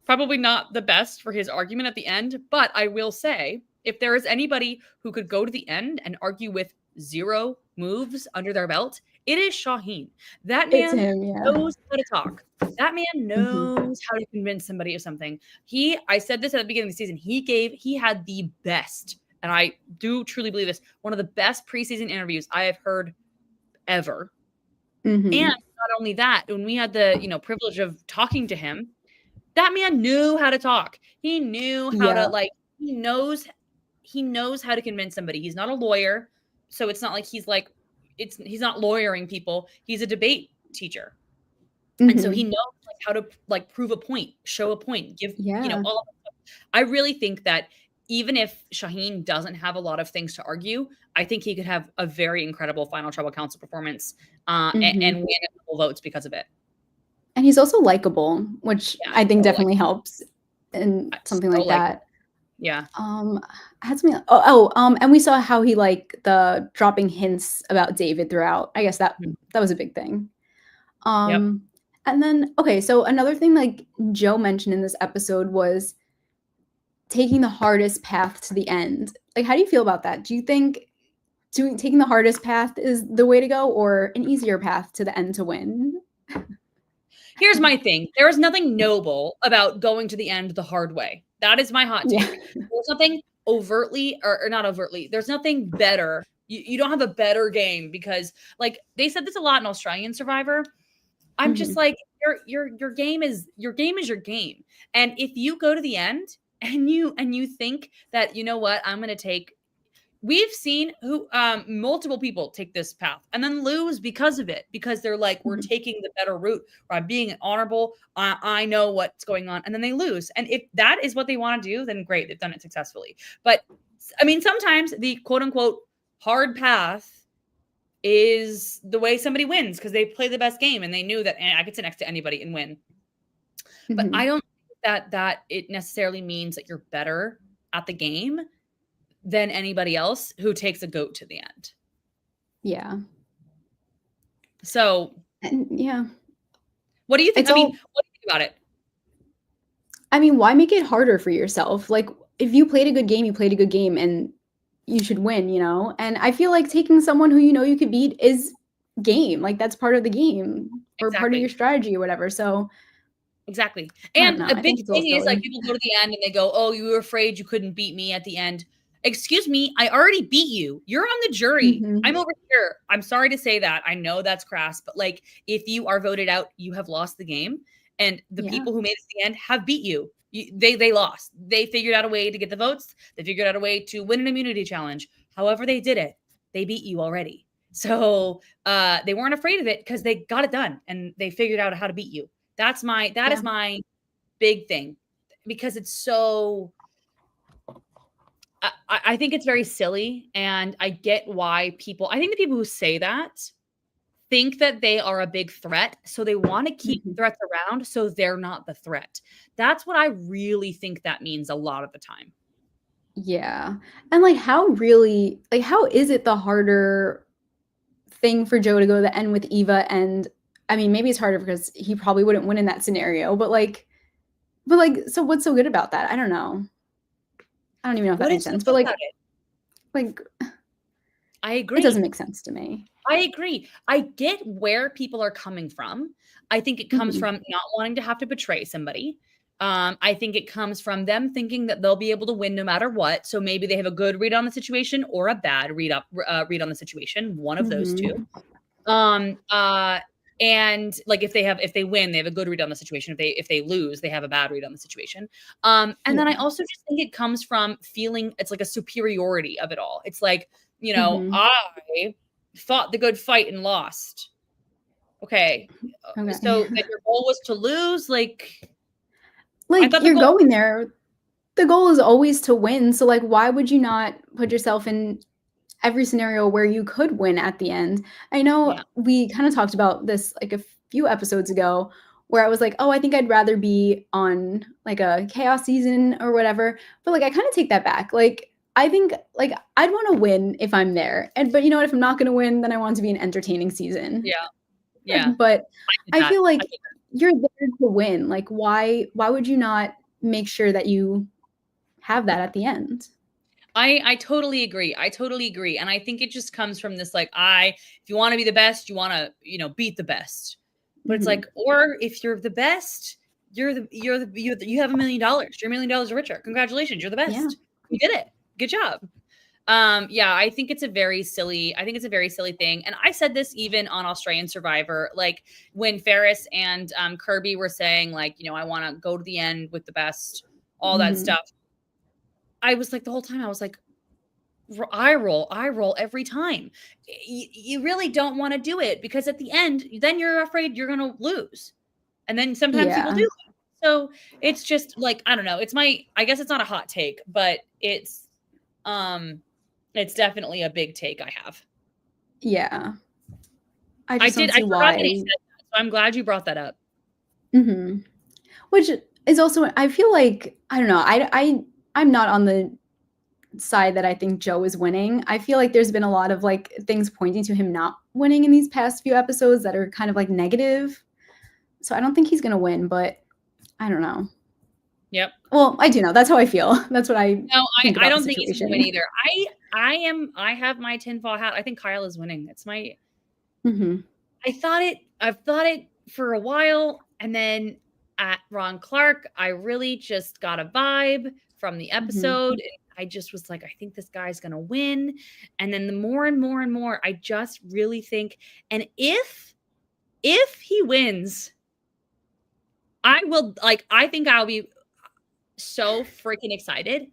probably not the best for his argument at the end, but I will say if there is anybody who could go to the end and argue with zero moves under their belt, it is Shaheen. That It's man him, yeah. knows how to talk. That man Mhm. knows how to convince somebody of something. I said this at the beginning of the season. He had the best, and I do truly believe this, one of the best preseason interviews I have heard ever. And Mhm. not only that, when we had the, privilege of talking to him, that man knew how to talk. He knew how to Yeah. like he knows how to convince somebody. He's not a lawyer, so it's not like he's not lawyering people. He's a debate teacher. And so he Mhm. knows like how to like prove a point, show a point, give, Yeah. all of that stuff. I really think that even if Shaheen doesn't have a lot of things to argue, I think he could have a very incredible Final Trouble Council performance and Mhm. win a couple votes because of it. And he's also likable, which Yeah, I think so like definitely helps in something so like like that. yeah. I had something and we saw how he, like, the dropping hints about David throughout. I guess that Mhm. that was a big thing. Yep. Um, and then okay, so another thing, like, Joe mentioned in this episode was taking the hardest path to the end. Like, how do you feel about that? Do you think taking the hardest path is the way to go or an easier path to the end to win? Here's my thing. There is nothing noble about going to the end the hard way. That is my hot Yeah. take. There's nothing overtly or not overtly. There's nothing better. You don't have a better game because like they said this a lot in Australian Survivor. I'm just Mhm. like your game is your game is your game. And if you go to the end and you think that you know what, I'm going to take we've seen who multiple people take this path and then lose because of it because they're like we're Mhm. taking the better route or I'm being honorable. I know what's going on and then they lose and if that is what they want to do then great, they've done it successfully. But I mean sometimes the quote unquote hard path is the way somebody wins because they play the best game and they knew that I could sit next to anybody and win. But I Mhm. don't think that it necessarily means that you're better at the game than anybody else who takes a goat to the end. Yeah. So, And yeah, what do you think? it's I mean, all what do you think about it? I mean, why make it harder for yourself? Like, if you played a good game, you played a good game, and you should win. And I feel like taking someone who you know you could beat is game. Like, that's part of the game or part of your Exactly. strategy or whatever. So, Exactly. I don't And know. a I big think it's a little thing is like silly. people go to the end and they go, "Oh, you were afraid you couldn't beat me at the end." Excuse me, I already beat you. You're on the jury. I'm Mhm. over here. I'm sorry to say that. I know that's crass, but like if you are voted out, you have lost the game. And the Yeah. people who made it to the end have beat you. They lost. They figured out a way to get the votes. They figured out a way to win an immunity challenge. However they did it, they beat you already. So they weren't afraid of it because they got it done and they figured out how to beat you. That is Yeah. my big thing, because it's so I think it's very silly, and I get why I think the people who say that think that they are a big threat, so they want to keep Mhm. threats around so they're not the threat. That's what I really think that means a lot of the time. Yeah. And, like, how is it the harder thing for Joe to go to the end with Eva? And, I mean, maybe it's harder because he probably wouldn't win in that scenario, but, so what's so good about that? I don't know. I don't even know if that What makes is so sense, but, good about it? like, I it doesn't agree. make sense to me. I agree. I get where people are coming from. I think it comes Mhm. from not wanting to have to betray somebody. I think it comes from them thinking that they'll be able to win no matter what. So maybe they have a good read on the situation or a bad read on the situation, one of those two. Mhm. Um, uh, and like if they win, they have a good read on the situation. If they lose, they have a bad read on the situation. And then I Yeah. also just think it comes from feeling it's like a superiority of it all. It's like, Mhm. I fought the good fight and lost. Okay. Okay. So then your goal was to lose? Like, I Like, thought the you're goal going there, the goal is always to win, so, like, why would you not put yourself in every scenario where you could win at the end? I know Yeah. we kinda talked about this, like, a few episodes ago where I was like, "Oh, I think I'd rather be on, like, a chaos season or whatever," but, like, I kinda take that back. Like, I think, like, I'd wanna win if I'm there, but you know what? If I'm not gonna win, then I want it to be an entertaining season. Yeah. Yeah. But I get I that. feel I like get you're there to win. Like, why would you not make sure that you have that at the end? I totally agree. I totally agree. And I think it just comes from this like if you want to be the best, you want to, beat the best. But it's like, Mhm. or if you're the best, you have $1 million. You're $1 million richer. Congratulations, you're the Yeah. best. You did it. Good job. Yeah, I think it's a very silly thing. And I said this even on Australian Survivor, like when Ferris and Kirby were saying, like, I want to go to the end with the best, all that Mhm. stuff. I was like, the whole time, I was like, I roll every time. You really don't want to do it because at the end, then you're afraid you're going to lose. And then sometimes people Yeah. do. So it's just like, I don't know. I guess it's not a hot take, but um, it's definitely a big take I have. Yeah. I just don't I see forgot that he why. said that. So I'm glad you brought that up. Mhm. Which is also, I feel like, I don't know, I'm not on the side that I think Joe is winning. I feel like there's been a lot of, like, things pointing to him not winning in these past few episodes that are kind of, like, negative. So I don't think he's gonna win, but I don't know. Yep. Well, I do know. That's how I feel. That's what I No, think I about the don't think he's gonna win situation. either. I have my tinfoil hat. I think Kyle is winning. It's my Mhm. I've thought it for a while, and then at Ron Clark, I really just got a vibe from the Mhm. episode. And I just was like, I think this guy's gonna win. And then the more and more and more, I just really think, and if he wins, I think I'll be so freaking excited.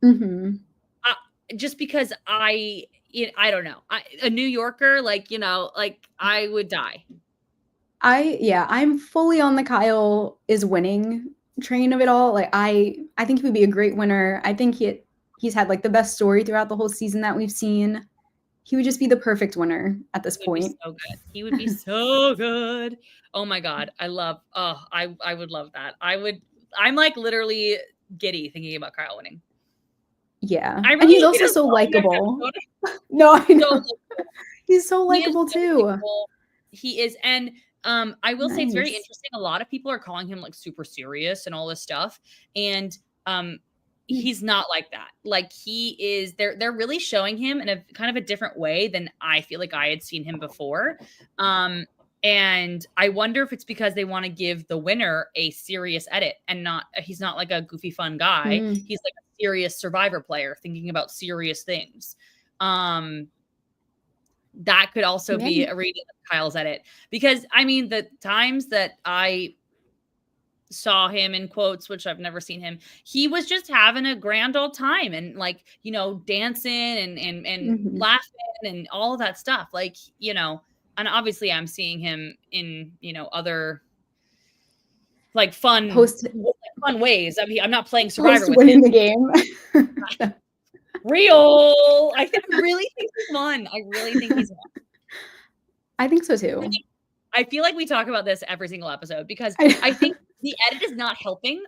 Mhm. Uh, just because I don't know. A New Yorker, like I would die. Yeah, I'm fully on the Kyle is winning train of it all. Like, I think he would be a great winner. I think he's had, like, the best story throughout the whole season that we've seen. He would just be the perfect winner at this He would be point. so good. He would be so good. Oh my god, I would love that. I'm, like, literally giddy thinking about Kyle winning. Yeah, I and really he's hope he also doesn't so win the next likable. episode. No, I So know. likable. He's so He is likable so too. likable. He is, and, I will say it's very Nice. interesting. A lot of people are calling him, like, super serious and all this stuff, and, um, Mm. he's not like that. Like, he is they're really showing him in a kind of a different way than I feel like I had seen him before, and I wonder if it's because they wanna give the winner a serious edit and not he's not like a goofy fun guy. Mm. He's like a serious Survivor player thinking about serious things. Um, that could also Yeah. be a reading of Kyle's edit because, I mean, the times that saw him in quotes, which I've never seen him. He was just having a grand old time and like, dancing and Mhm. laughing and all of that stuff. Like, and obviously I'm seeing him in, other like Post fun ways. I mean, I'm not playing Survivor post with winning him. the game. Real. I really think he's won. I really think he's won. I think so too. I feel like we talk about this every single episode because I think the edit is not helping.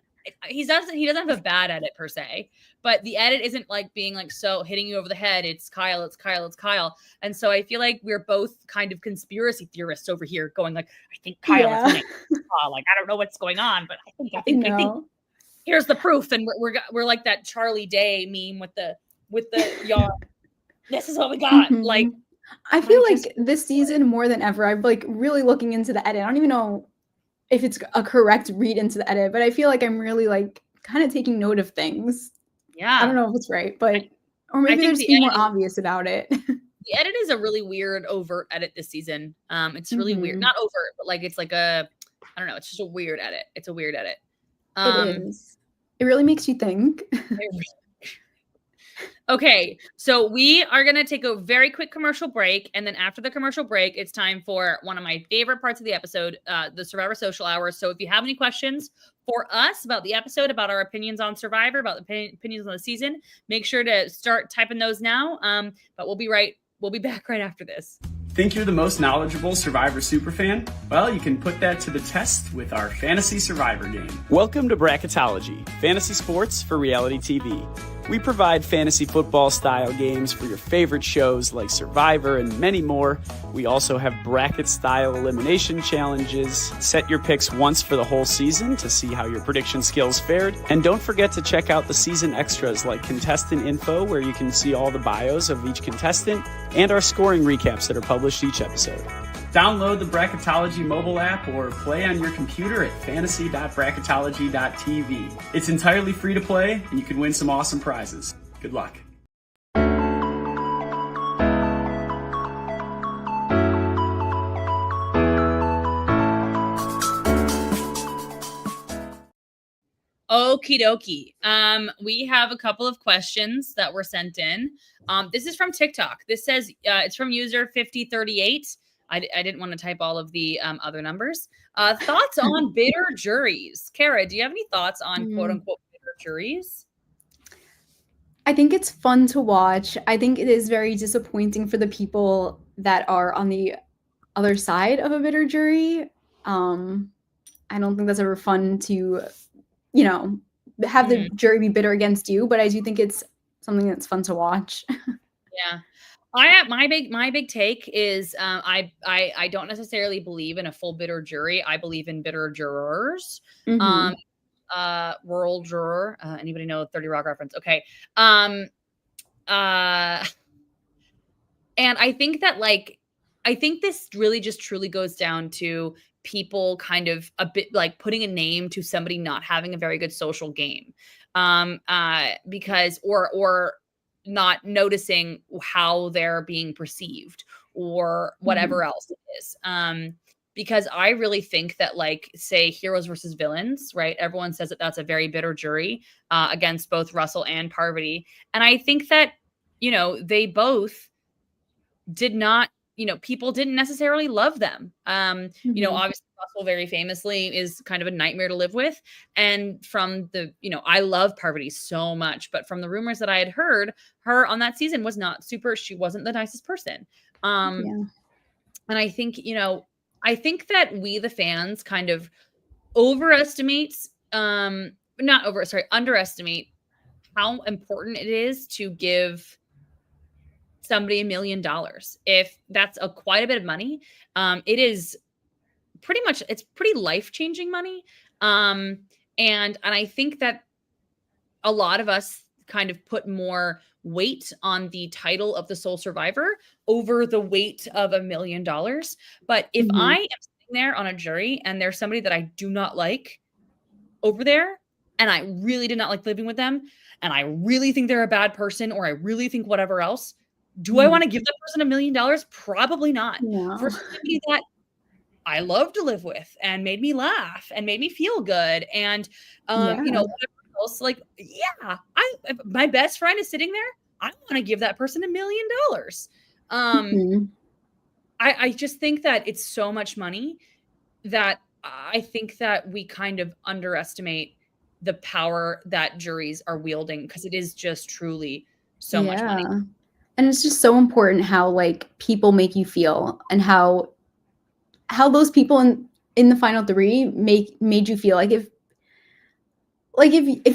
He doesn't have a bad edit per se, but the edit isn't like being like so hitting you over the head. It's Kyle, it's Kyle, it's Kyle. And so I feel like we're both kind of conspiracy theorists over here going like, I think Kyle is Yeah. winning. Like, I don't know what's going on, but I think No. here's the proof. And we're like that Charlie Day meme with the yawn. This is what we got. Like, Mhm. I feel like this season more than ever, I'm like really looking into the edit. I don't even know if it's a correct read into the edit, but I feel like I'm really like kind of taking note of things. I don't yeah. know if it's right, but or I maybe they're think just being more obvious about it. the edit is a really weird overt edit this season. It's really weird. Mhm. Not overt, but like it's like I don't know, it's just a weird edit. It's a weird edit. It Um is. It really makes you think. Okay, so we are going to take a very quick commercial break. And then after the commercial break, it's time for one of my favorite parts of the episode, the Survivor Social Hour. So if you have any questions for us about the episode, about our opinions on Survivor, about the opinions on the season, make sure to start typing those now. But we'll be back right after this. Think you're the most knowledgeable Survivor superfan? Well, you can put that to the test with our Fantasy Survivor game. Welcome to Bracketology, fantasy sports for reality TV. We provide fantasy football style games for your favorite shows like Survivor and many more. We also have bracket style elimination challenges. Set your picks once for the whole season to see how your prediction skills fared. And don't forget to check out the season extras like contestant info, where you can see all the bios of each contestant, and our scoring recaps that are published each episode. Download the Bracketology mobile app or play on your computer at fantasy.bracketology.tv. It's entirely free to play, and you can win some awesome prizes. Good luck. Okie dokie. We have a couple of questions that were sent in. This is from TikTok. This says it's from user 5038. I didn't want to type all of the other numbers. Thoughts on bitter juries? Cara, do you have any thoughts on quote unquote bitter juries? I think it's fun to watch. I think it is very disappointing for the people that are on the other side of a bitter jury. I don't think that's ever fun to, have the jury be bitter against you, but I do think it's something that's fun to watch. Yeah. My big take is I don't necessarily believe in a full bitter jury. I believe in bitter jurors. Mhm. Rural juror. Anybody know 30 Rock reference? Okay. And I think that I think this really just truly goes down to people kind of a bit like putting a name to somebody not having a very good social game. Because or not noticing how they're being perceived or whatever else it is. Because I really think that say heroes versus villains, right? Everyone says that that's a very bitter jury against both Russell and Parvati. And I think that, they both did not, people didn't necessarily love them. Obviously Russell very famously is kind of a nightmare to live with. And from the, I love Parvati so much, but from the rumors that I had heard, her on that season was not she wasn't the nicest person. Yeah. And I think, I think that we, the fans, kind of underestimate how important it is to give somebody $1 million. If that's quite a bit of money, it is it's pretty life-changing money. And I think that a lot of us kind of put more weight on the title of the sole survivor over the weight of $1 million. But if I am sitting there on a jury and there's somebody that I do not like over there, and I really did not like living with them, and I really think they're a bad person, or I really think whatever else, do I want to give that person $1 million? Probably not. No. For somebody that I love to live with and made me laugh and made me feel good. And, Yeah. you know, whatever else, like, yeah, if my best friend is sitting there, I want to give that person $1 million. Mhm. I just think that it's so much money that I think that we kind of underestimate the power that juries are wielding because it is just truly so much money. Yeah. And it's just so important how, like, people make you feel and how those people in the final 3 made you feel. Like, if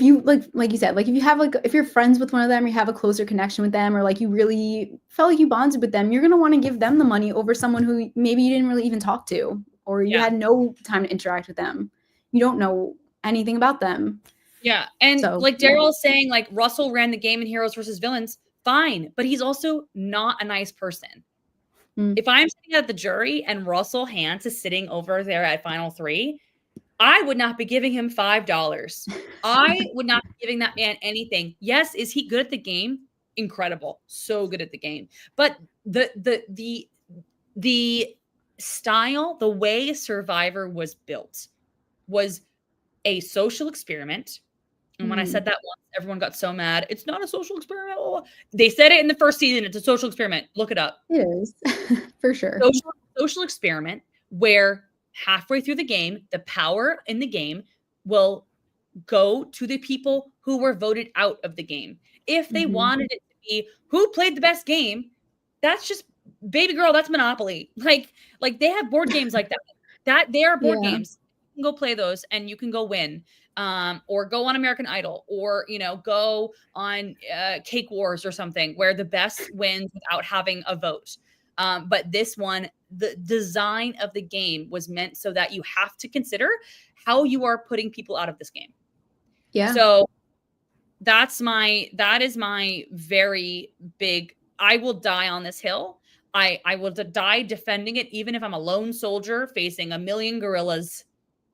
you like you said, like, if you have, like, if you're friends with one of them, you have a closer connection with them, or, like, you really felt like you bonded with them, you're gonna wanna give them the money over someone who maybe you didn't really even talk to, or you Yeah. had no time to interact with them. You don't know anything about them. Yeah. And So, like yeah. Daryl's saying, like Russell ran the game in Heroes versus Villains, fine, but he's also not a nice person. Mm. If I'm sitting at the jury and Russell Hantz is sitting over there at Final 3, I would not be giving him $5. I would not be giving that man anything. Yes, is he good at the game? Incredible. So good at the game. But the style, the way Survivor was built was a social experiment. And when I said Mhm. that once, everyone got so mad. It's not a social experiment. Oh, they said it in the first season. It's a social experiment. Look it up. It is. For sure. Social experiment where halfway through the game, the power in the game will go to the people who were voted out of the game. If they Mhm. wanted it to be who played the best game, that's just baby girl, that's Monopoly. Like they have board games like that. That they are board Yeah. games. You can go play those and you can go win. Or go on American Idol, or go on Cake Wars or something where the best wins without having a vote. But this one, the design of the game was meant so that you have to consider how you are putting people out of this game. Yeah. So that is my very big, I will die on this hill. I will die defending it, even if I'm a lone soldier facing a million gorillas.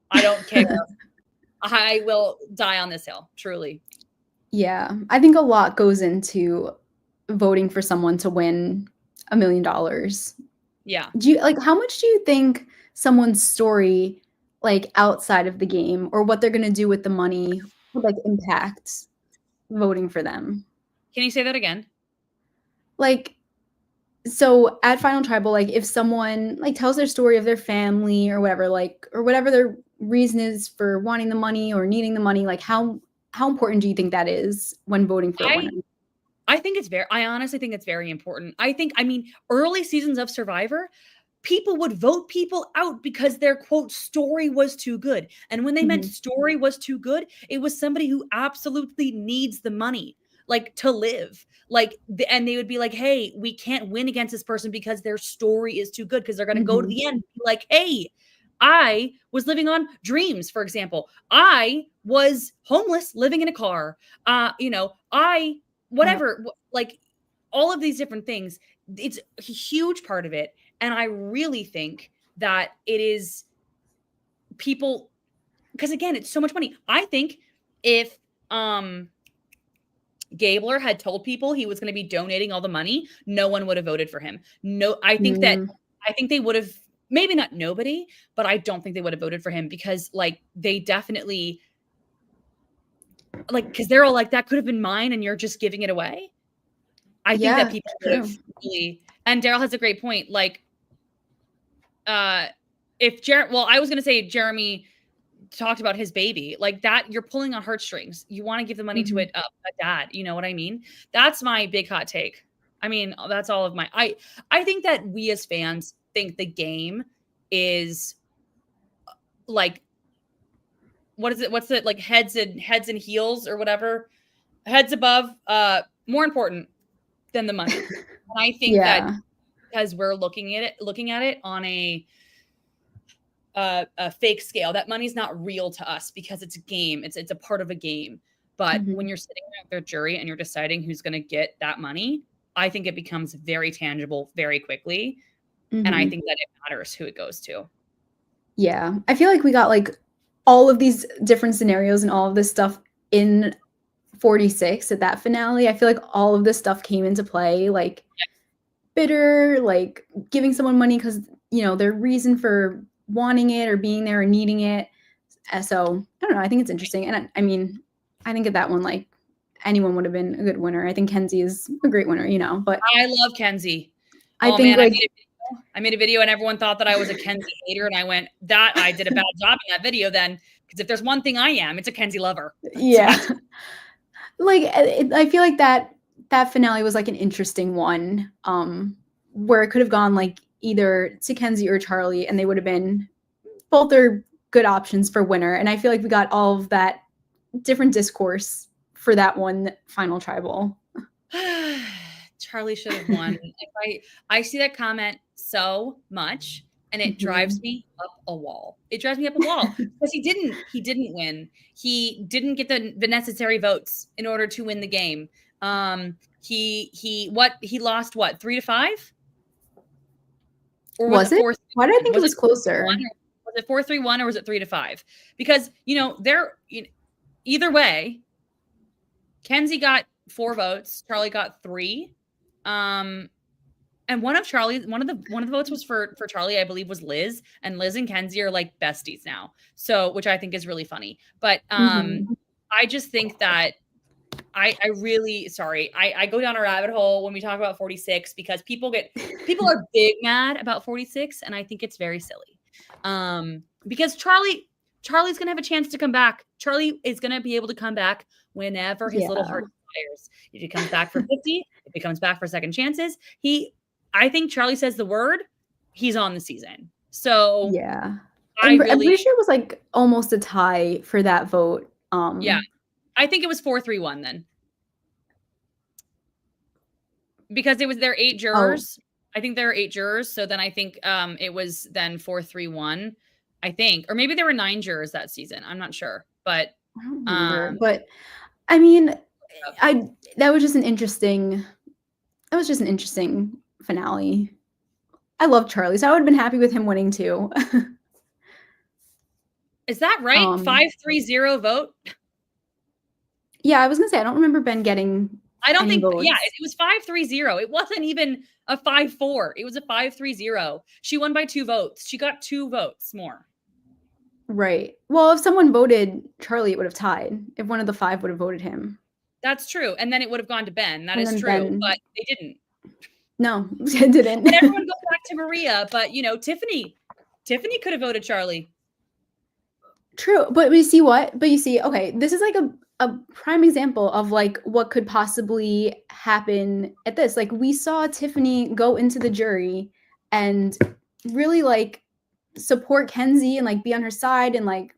I don't care. I will die on this hill, truly. Yeah. I think a lot goes into voting for someone to win $1 million. Yeah. How much do you think someone's story, like, outside of the game, or what they're gonna do with the money would, like, impact voting for them? Can you say that again? Like, so at Final Tribal, like, if someone, like, tells their story of their family or whatever, like, or whatever their reason is for wanting the money or needing the money, like, how important do you think that is when voting for a winner? I honestly think it's very important. I mean, early seasons of Survivor, people would vote people out because their quote story was too good. And when they meant Mhm. story was too good, it was somebody who absolutely needs the money, like to live. And they would be like, hey, we can't win against this person because their story is too good because they're going to go to Mhm. the end and be like, hey, I was living on dreams, for example. I was homeless living in a car. I Yep. whatever, like all of these different things. It's a huge part of it. And I really think that it is people, because again, it's so much money. I think if Gabler had told people he was going to be donating all the money, no one would have voted for him. No, Mm. I think they would have, maybe not nobody, but I don't think they would have voted for him because like they definitely, like, because they're all like, that could have been mine and you're just giving it away. I think that Yeah, people would have true. really, and Daryl has a great point. Like, if well, I was going to say Jeremy talked about his baby like that. You're pulling on heartstrings. You want to give the money to Mhm. a dad. You know what I mean? That's my big hot take. I mean, that's all of my, I think that we as fans think the game is like, what is it? What's it like heads and heels or whatever, heads above, more important than the money. And I think that Yeah. because we're looking at it on a fake scale. That money's not real to us because it's a game. It's a part of a game. But when Mhm. you're sitting there with their jury and you're deciding who's going to get that money, I think it becomes very tangible very quickly. And I Mhm. think that it matters who it goes to. Yeah. I feel like we got, like, all of these different scenarios and all of this stuff in 46 at that finale. I feel like all of this stuff came into play, like, bitter, like, giving someone money because their reason for wanting it or being there or needing it. So I don't know. I think it's interesting. And I mean, I think at that one, like anyone would have been a good winner. I think Kenzie is a great winner, but I love Kenzie. I think man, I made a video and everyone thought that I was a Kenzie hater. And I went, I did a bad job in that video then. Because if there's one thing I am, it's a Kenzie lover. Yeah. Like, I feel like that finale was like an interesting one, where it could have gone like either to Kenzie or Charlie, and they would have been, both are good options for winner. And I feel like we got all of that different discourse for that one final tribal. Charlie should have won. I see that comment so much, and it drives me up a wall. It drives me up a wall because he didn't win. He didn't get the necessary votes in order to win the game. He lost 3-5? Or was it? Why did I think it was closer? Was it 4-3-1 or was it 3-5? Because either way, Kenzie got 4 votes, Charlie got 3. And one of the votes was for Charlie, I believe, was Liz, and Liz and Kenzie are like besties now. So, which I think is really funny. But I just think that I really, sorry, I go down a rabbit hole when we talk about 46 because people are big mad about 46, and I think it's very silly. Because Charlie's gonna have a chance to come back. Charlie is gonna be able to come back whenever his little heart desires. If he comes back for 50, if he comes back for second chances, I think Charlie says the word, he's on the season. So yeah, I'm pretty sure it was like almost a tie for that vote. Yeah, I think it was 4-3-1 then, because it was their 8 jurors. Oh. I think there are 8 jurors, so then I think it was then 4-3-1. I think, or maybe there were 9 jurors that season. I'm not sure, but I don't remember. But I mean, that was just an interesting finale. I love Charlie, so I would have been happy with him winning too. Is that right? 5-3-0 vote? Yeah, I was gonna say I don't remember Ben getting. I don't think. Votes. Yeah, it was 5-3-0. It wasn't even a 5-4. It was a 5-3-0. She won by 2 votes. She got 2 votes more. Right. Well, if someone voted Charlie, it would have tied. If one of the 5 would have voted him. That's true. And then it would have gone to Ben. That is true. But they didn't. No, it didn't. And everyone goes back to Maria. But, Tiffany could have voted Charlie. True. But you see what? Okay, this is like a prime example of like what could possibly happen at this. Like we saw Tiffany go into the jury and really like support Kenzie and like be on her side and like,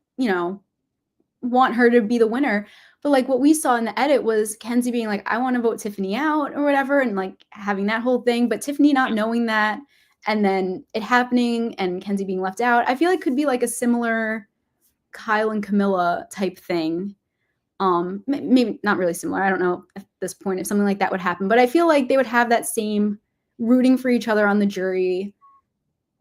want her to be the winner. But like what we saw in the edit was Kenzie being like, I want to vote Tiffany out or whatever. And like having that whole thing, but Tiffany not knowing that and then it happening and Kenzie being left out. I feel like could be like a similar Kyle and Camilla type thing. Maybe not really similar. I don't know at this point if something like that would happen, but I feel like they would have that same rooting for each other on the jury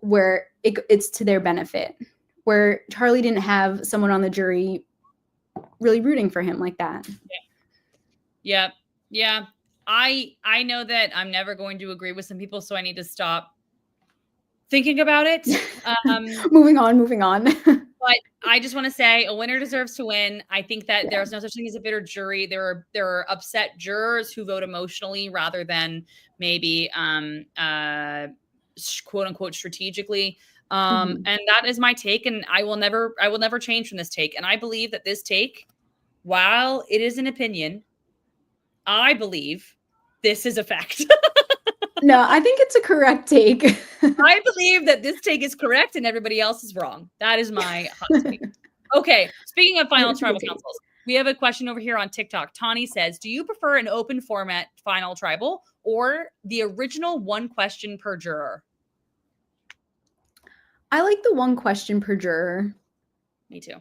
where it's to their benefit, where Charlie didn't have someone on the jury really rooting for him like that. Yeah. I know that I'm never going to agree with some people, so I need to stop thinking about it. Moving on. But I just want to say a winner deserves to win. I think that there's no such thing as a bitter jury. There are upset jurors who vote emotionally rather than maybe quote unquote strategically. And that is my take, and I will never change from this take. And I believe that this take, while it is an opinion, I believe this is a fact. No, I think it's a correct take. I believe that this take is correct and everybody else is wrong. That is my hot take. Okay, speaking of final tribal councils, we have a question over here on TikTok. Tawny says, do you prefer an open format final tribal or the original 1 question per juror? I like the 1 question per juror. Me too.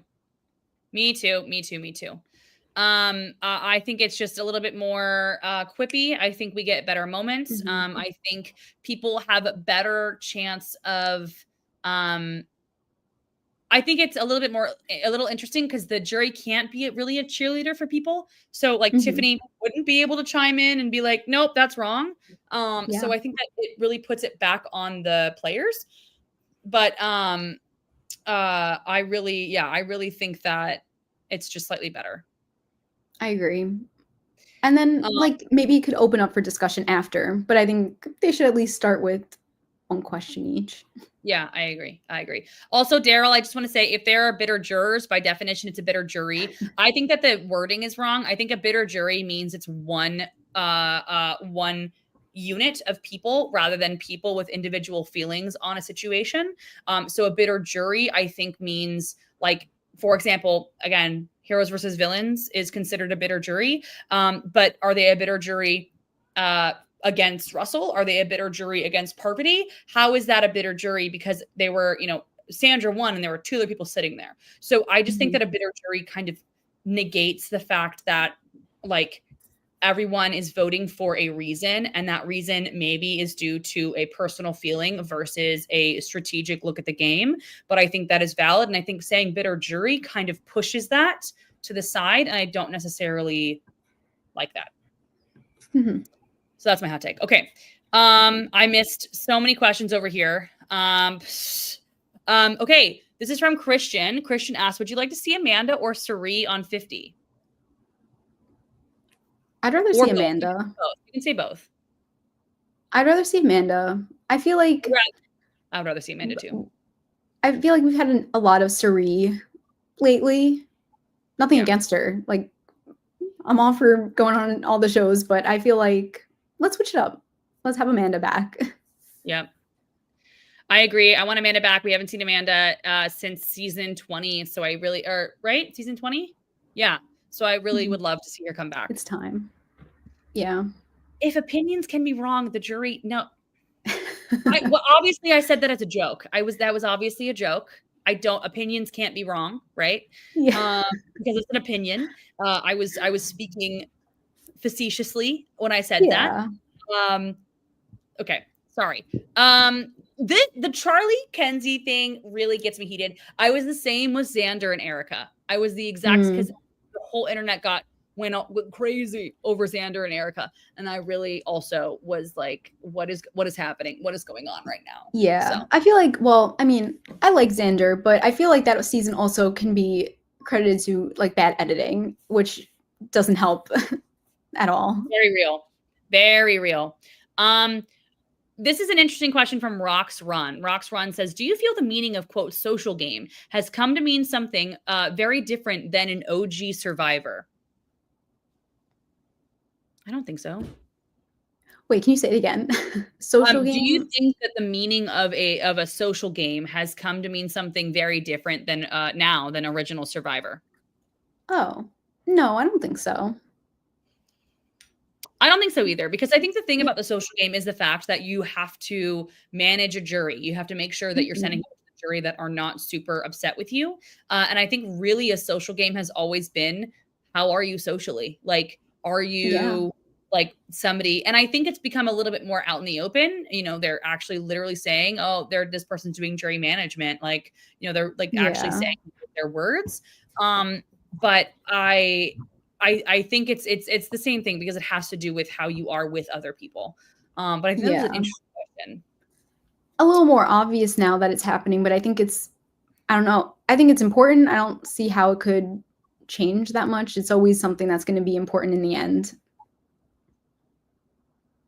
I think it's just a little bit more quippy. I think we get better moments. I think people have a better chance of I think it's a little interesting because the jury can't be really a cheerleader for people. So like Tiffany wouldn't be able to chime in and be like, nope, that's wrong. So I think that it really puts it back on the players. But I really think that it's just slightly better. I agree. And then, like, maybe it could open up for discussion after, but I think they should at least start with one question each. Yeah, I agree. Also, Daryl, I just want to say if there are bitter jurors, by definition, it's a bitter jury. I think that the wording is wrong. I think a bitter jury means it's one unit of people rather than people with individual feelings on a situation. So a bitter jury, I think, means like, for example, again, heroes versus villains is considered a bitter jury. But are they a bitter jury against Russell? Are they a bitter jury against Parvati? How is that a bitter jury? Because they were, Sandra won and there were two other people sitting there. So I just think that a bitter jury kind of negates the fact that like everyone is voting for a reason, and that reason maybe is due to a personal feeling versus a strategic look at the game. But I think that is valid. And I think saying bitter jury kind of pushes that to the side. And I don't necessarily like that. Mm-hmm. So that's my hot take. Okay. I missed so many questions over here. Okay. This is from Christian. Christian asked, would you like to see Amanda or Cirie on 50? I'd rather see Amanda. You can say both. I'd rather see Amanda. I feel like I would rather see Amanda too. I feel like we've had a lot of Cirie lately. Nothing against her. Like, I'm all for going on all the shows, but I feel like let's switch it up. Let's have Amanda back. Yep. I agree. I want Amanda back. We haven't seen Amanda since season 20. So I really, right? Season 20? Yeah. So I really would love to see her come back. It's time. Yeah. If opinions can be wrong, the jury, no. Well, obviously I said that as a joke. That was obviously a joke. Opinions can't be wrong, right? Yeah. Because it's an opinion. I was speaking facetiously when I said that. Okay. Sorry. The Charlie Kenzie thing really gets me heated. I was the same with Xander and Erica. I was the exact, because the whole internet went crazy over Xander and Erica. And I really also was like, what is happening? What is going on right now? Yeah. So. I feel like, well, I mean, I like Xander, but I feel like that season also can be credited to like bad editing, which doesn't help at all. Very real. Very real. This is an interesting question from Rox Run. Rox Run says, do you feel the meaning of, quote, social game has come to mean something very different than an OG Survivor? I don't think so. Wait, can you say it again? Social game? Do you think that the meaning of a social game has come to mean something very different than now than original Survivor? Oh, no, I don't think so. I don't think so either, because I think the thing about the social game is the fact that you have to manage a jury. You have to make sure that you're sending a jury that are not super upset with you. And I think really a social game has always been, how are you socially? Like, are you like somebody? And I think it's become a little bit more out in the open. They're actually literally saying, oh, this person's doing jury management. Like, they're like actually saying their words. But I think it's the same thing, because it has to do with how you are with other people. But I think that's an interesting question. A little more obvious now that it's happening, but I think I don't know. I think it's important. I don't see how it could change that much. It's always something that's going to be important in the end.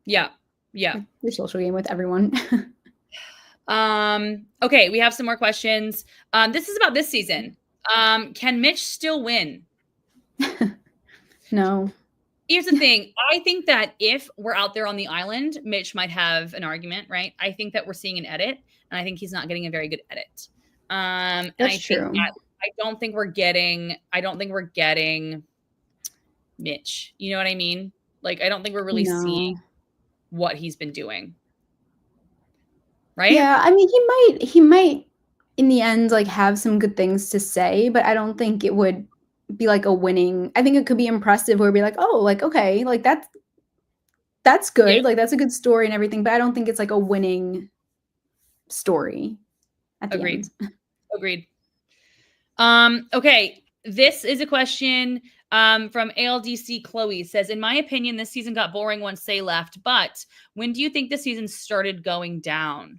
Yeah. Your social game with everyone. Okay, we have some more questions. This is about this season. Can Mitch still win? No. Here's the thing. I think that if we're out there on the island, Mitch might have an argument, right? I think that we're seeing an edit, and I think he's not getting a very good edit. That's true. I don't think we're getting Mitch. You know what I mean? Like, I don't think we're really seeing what he's been doing. Right? Yeah, I mean, he might in the end like have some good things to say, but I don't think it would be like a winning. I think it could be impressive where it'd be like, oh, like, okay, like that's good. Yeah. Like, that's a good story and everything, but I don't think it's like a winning story at the end. Agreed. Okay. This is a question from ALDC Chloe. Says, in my opinion, this season got boring once Say left, but when do you think the season started going down?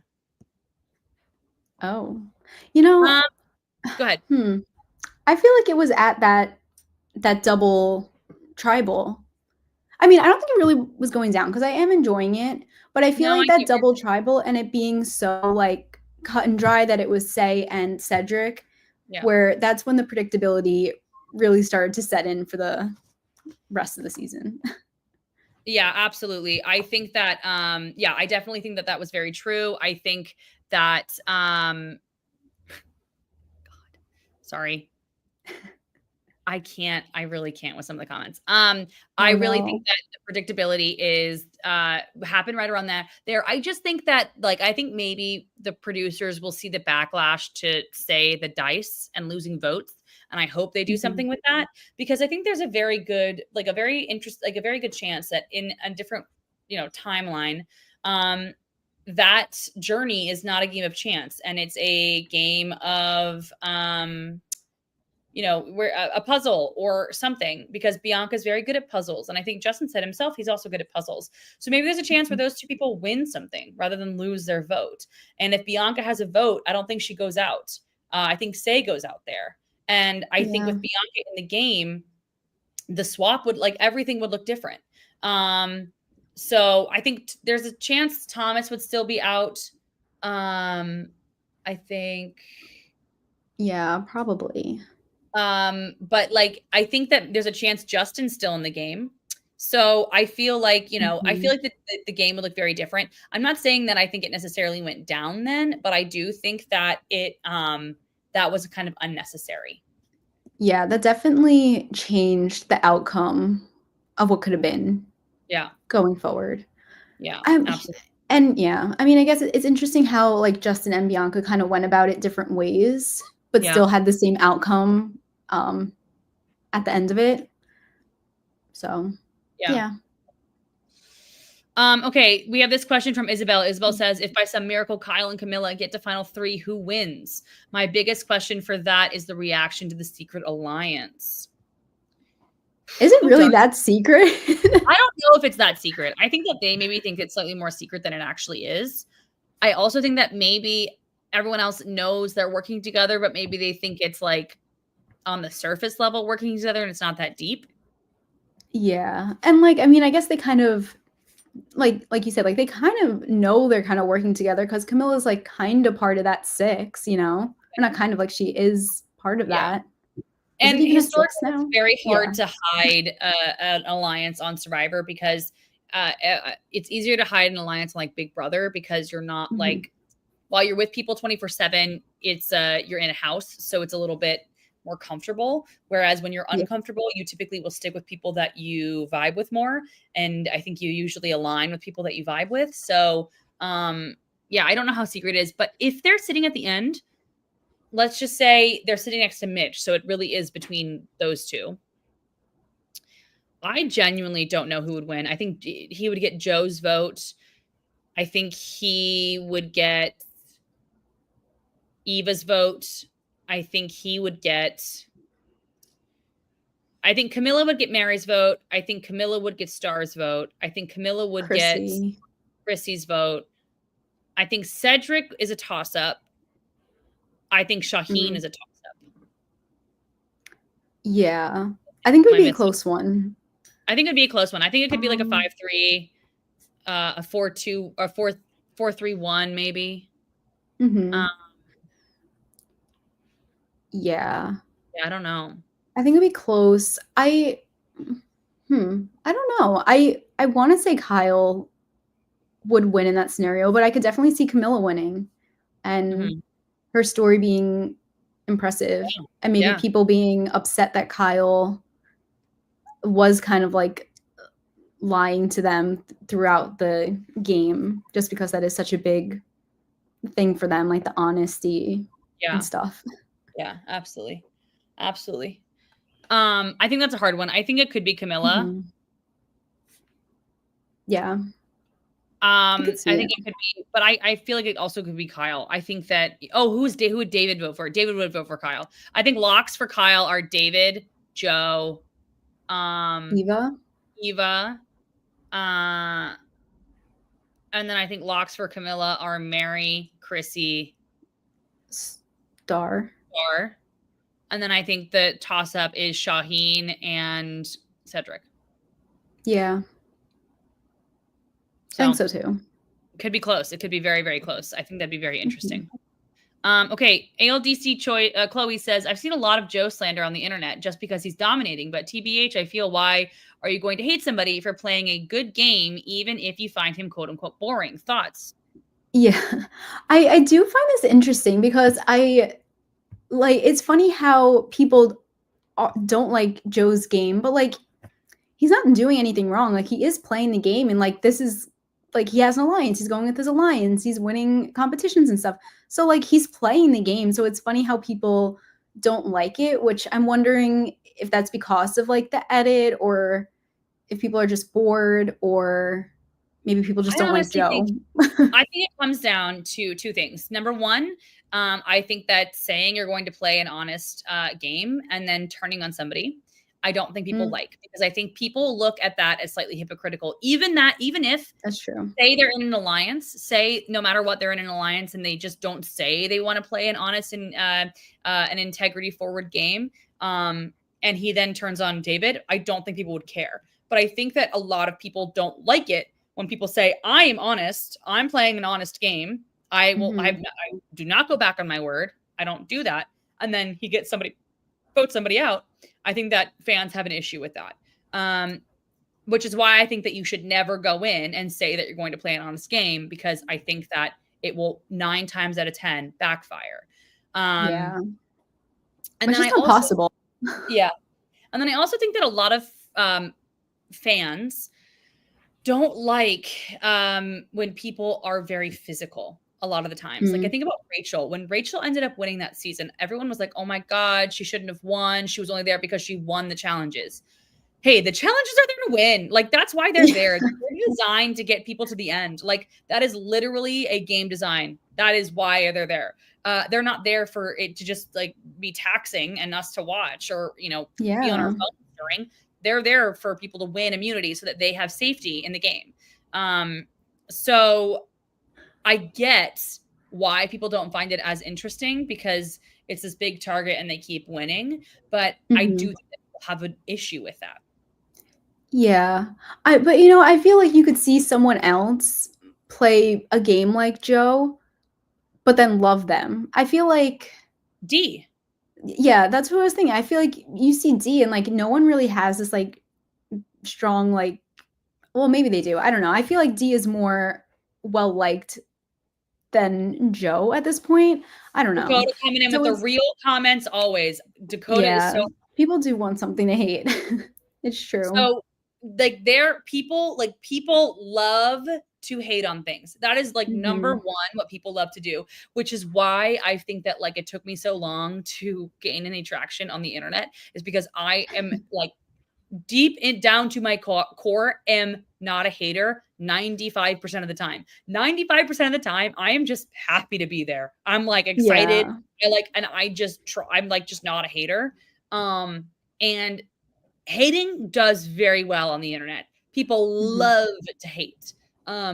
Oh, Go ahead. I feel like it was at that double tribal. I mean, I don't think it really was going down because I am enjoying it, but I feel No, like I that get double tribal and it being so like cut and dry that it was Say and Cedric, yeah. where that's when the predictability really started to set in for the rest of the season. Yeah, absolutely. I think that yeah, I definitely think that that was very true. I think that God, sorry. I really can't with some of the comments. I Oh really think no. that the predictability is happened right around that there. I just think that like I think maybe the producers will see the backlash to say the dice and losing votes. And I hope they do Mhm. something with that because I think there's a very good, like a very like a very good chance that in a different, timeline, that journey is not a game of chance and it's a game of where a puzzle or something because Bianca's very good at puzzles. And I think Justin said himself, he's also good at puzzles. So maybe there's a chance where Mhm. those two people win something rather than lose their vote. And if Bianca has a vote, I don't think she goes out. I think Say goes out there. And I think Yeah. with Bianca in the game, the swap would like everything would look different. So I think there's a chance Thomas would still be out. I think Yeah, probably. But like I think that there's a chance Justin's still in the game. So I feel like, I feel Mhm. like the game would look very different. I'm not saying that I think it necessarily went down then, but I do think that it that was kind of unnecessary. Yeah, that definitely changed the outcome of what could have been Yeah. going forward. Yeah. Um, Absolutely. and yeah, I mean, I guess it's interesting how like Justin and Bianca kind of went about it different ways, but Yeah. still had the same outcome um, at the end of it. So, Yeah. yeah. Okay, we have this question from Isabel. Isabel says, if by some miracle Kyle and Camilla get to final 3, who wins? My biggest question for that is the reaction to the secret alliance. Is it Who really does? that secret? I don't know if it's that secret. I think that they maybe think it's slightly more secret than it actually is. I also think that maybe everyone else knows they're working together, but maybe they think it's like on the surface level working together and it's not that deep. Yeah. And like, I mean, I guess they kind of like you said, like they kind of know they're kind of working together because Camilla's like kind of part of that six, you know? Or not kind of like she is part of Yeah. that. Is it And even a six historically, it's now? very Yeah. hard to hide an alliance on Survivor because it's easier to hide an alliance on like Big Brother because you're not Mhm. like while you're with people 24/7, it's you're in a house, so it's a little bit more comfortable. Whereas when you're Yeah. uncomfortable, you typically will stick with people that you vibe with more. And I think you usually align with people that you vibe with. So yeah, I don't know how secret it is, but if they're sitting at the end, let's just say they're sitting next to Mitch. So it really is between those two. I genuinely don't know who would win. I think he would get Joe's vote. I think he would get Eva's vote. I think he would get. I think Camilla would get Mary's vote. I think Camilla would get Star's vote. I think Camilla would get Chrissy. Chrissy's vote. I think Cedric is a toss up. I think Shaheen Mhm. is a toss up. Yeah. I think it would Am I be a missing? close one. I think it'd be a close one. I think it could be like a Um, 5-3, a 4-2, or 4-3-1, maybe. Um, mhm. Yeah. yeah, I don't know. I think it'd be close. I don't know. I wanna say Kyle would win in that scenario, but I could definitely see Camilla winning and Mhm. her story being impressive and maybe Yeah, people being upset that Kyle was kind of like lying to them throughout the game just because that is such a big thing for them, like the honesty and yeah, stuff. yeah, absolutely, absolutely. I think that's a hard one. I think it could be Camilla. Mhm. Yeah, I could I see think it. it could be, but I feel like it also could be Kyle. I think that who would David vote for? David would vote for Kyle. I think locks for Kyle are David, Joe, um, Eva? Eva, uh, and then I think locks for Camilla are Mary, Chrissy, Star. Star. And then I think the toss-up is Shaheen and Cedric. Yeah. So, I think so too. Could be close. It could be very, very close. I think that'd be very interesting. Okay, ALDC Chloe says, I've seen a lot of Joe slander on the internet just because he's dominating, but TBH, I feel, why are you going to hate somebody for playing a good game, even if you find him quote unquote boring? Thoughts? Yeah, I do find this interesting because it's funny how people don't like Joe's game, but like he's not doing anything wrong. Like he is playing the game, and like this is like he has an alliance. He's going with his alliance. He's winning competitions and stuff. So like he's playing the game. So it's funny how people don't like it, which I'm wondering if that's because of like the edit or if people are just bored or maybe people just don't like Joe. I think it comes down to two things. Number one, I think that saying you're going to play an honest game and then turning on somebody, I don't think people like, because I think people look at that as slightly hypocritical. Even if that's true, say they're in an alliance, say no matter what, they're in an alliance and they just don't say they want to play an honest and an integrity forward game, and he then turns on David, I don't think people would care. But I think that a lot of people don't like it when people say, I am honest, I'm playing an honest game, I do not go back on my word, I don't do that, and then he gets votes somebody out. I think that fans have an issue with that, which is why I think that you should never go in and say that you're going to play an honest game, because I think that it will 9 times out of 10 backfire. Yeah, and it's just impossible. Yeah, and then I also think that a lot of fans don't like when people are very physical a lot of the times. Like I think about Rachel. When Rachel ended up winning that season, everyone was like, oh my God, she shouldn't have won. She was only there because she won the challenges. Hey, the challenges are there to win. Like that's why they're there. They're designed to get people to the end. Like that is literally a game design. That is why they're there. They're not there for it to just like be taxing and us to watch or, be on our phone during. They're there for people to win immunity so that they have safety in the game. So I get why people don't find it as interesting, because it's this big target and they keep winning. But I do think that people have an issue with that. Yeah. But I feel like you could see someone else play a game like Joe, but then love them. I feel like D. Yeah, that's what I was thinking. I feel like you see D and like no one really has this like strong well, maybe they do. I don't know. I feel like D is more well liked than Joe at this point. I don't know. Dakota coming in with the real comments always. Dakota is so people do want something to hate. It's true. So like people love to hate on things. That is like number one, what people love to do, which is why I think that like it took me so long to gain any traction on the internet, is because I am like deep down to my core am not a hater 95% of the time. 95% of the time, I am just happy to be there. I'm like excited. Yeah. And I just I'm like just not a hater. And hating does very well on the internet. People love to hate,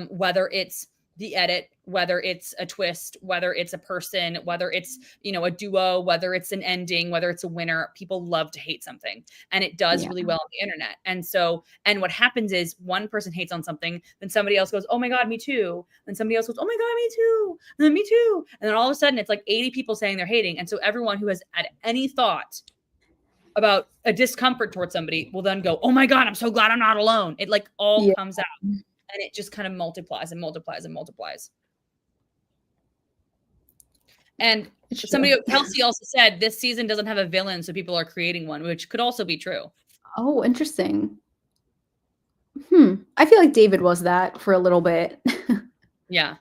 whether it's the edit, whether it's a twist, whether it's a person, whether it's, a duo, whether it's an ending, whether it's a winner. People love to hate something, and it does really well on the internet. And what happens is one person hates on something, then somebody else goes, oh my God, me too. Then somebody else goes, oh my God, me too. And then me too. And then all of a sudden it's like 80 people saying they're hating. And so everyone who has had any thought about a discomfort towards somebody will then go, oh my God, I'm so glad I'm not alone. It like all comes out, and it just kind of multiplies and multiplies and multiplies. And Kelsey also said this season doesn't have a villain, so people are creating one, which could also be true. Oh, interesting. I feel like David was that for a little bit. Yeah.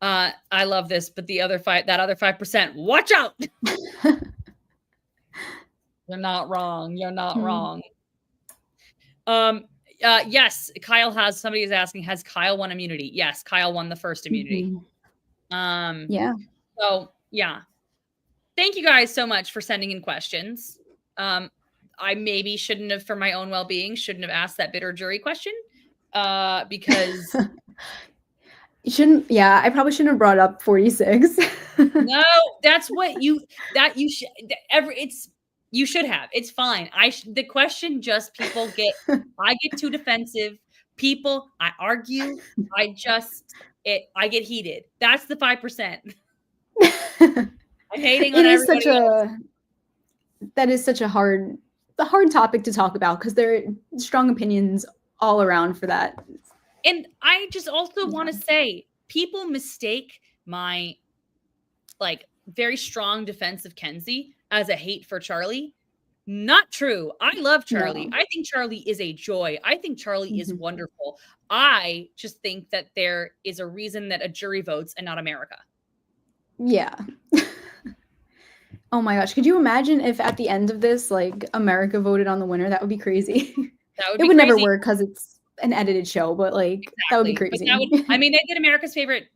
I love this, but that other 5%, watch out. You're not wrong. You're not wrong. Yes, somebody is asking, has Kyle won immunity? Yes, Kyle won the first immunity. Yeah. So yeah. Thank you guys so much for sending in questions. I maybe shouldn't have, for my own well-being, shouldn't have asked that bitter jury question. Because You shouldn't. Yeah, I probably shouldn't have brought up 46. No, that's what you you should have. It's fine. The question just people get. I get too defensive. People, I argue. I get heated. That's the 5%. I'm hating on It is such everybody else. that is such a hard topic to talk about because there are strong opinions all around for that. And I just also want to say people mistake my like very strong defense of Kenzie as a hate for Charlie. Not true. I love Charlie. No. I think Charlie is a joy. I think Charlie is wonderful. I just think that there is a reason that a jury votes and not America. Yeah. Oh my gosh. Could you imagine if at the end of this, like, America voted on the winner? That would be crazy. That would It be would crazy. never work because it's an edited show, but like Exactly. that would be crazy. I mean, they did America's favorite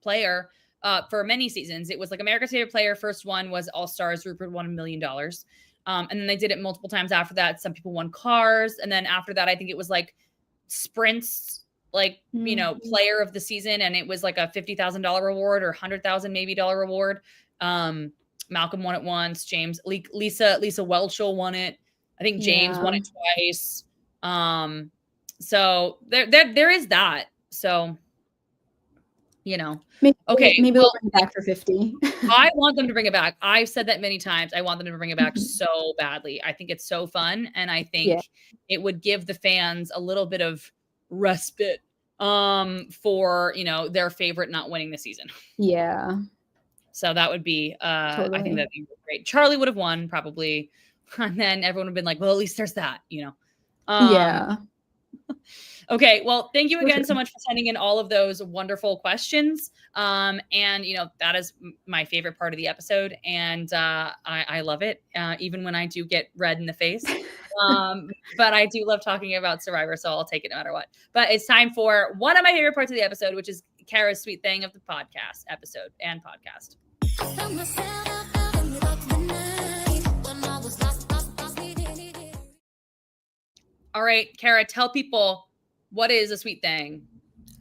player for many seasons. It was like America's favorite player. First one was All Stars. Rupert won $1 million. And then they did it multiple times after that. Some people won cars. And then after that, I think it was like sprints, like, you know, player of the season. And it was like a $50,000 reward or $100,000 maybe reward. Malcolm won it once. Lisa Welchel won it. I think James won it twice. So there is that. So, you know, maybe well, they'll bring it back for 50. I want them to bring it back. I've said that many times. I want them to bring it back so badly. I think it's so fun. And I think it would give the fans a little bit of respite for, you know, their favorite not winning the season. Yeah. So that would be, I think that'd be great. Charlie would have won probably. And then everyone would have been like, well, at least there's that, you know? Yeah. Okay. Well, thank you again so much for sending in all of those wonderful questions. And, you know, that is my favorite part of the episode. And I love it, even when I do get red in the face. But I do love talking about Survivor, so I'll take it no matter what. But it's time for one of my favorite parts of the episode, which is Cara's sweet thing of the podcast episode and podcast. All right, Cara, tell people, what is a sweet thing?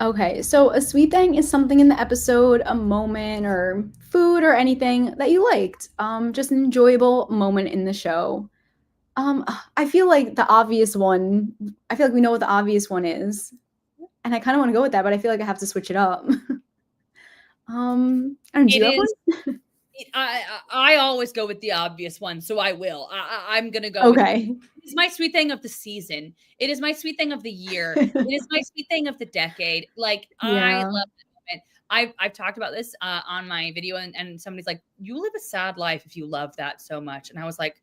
Okay, so a sweet thing is something in the episode, a moment or food or anything that you liked. Just an enjoyable moment in the show. I feel like the obvious one, I feel like we know what the obvious one is. And I kind of want to go with that, but I feel like I have to switch it up. Do you have one? I always go with the obvious one, so I will. I'm going to go. Okay. It's my sweet thing of the season. It is my sweet thing of the year. It is my sweet thing of the decade. Like, I love that moment. I've talked about this on my video, and somebody's like, you live a sad life if you love that so much. And I was like,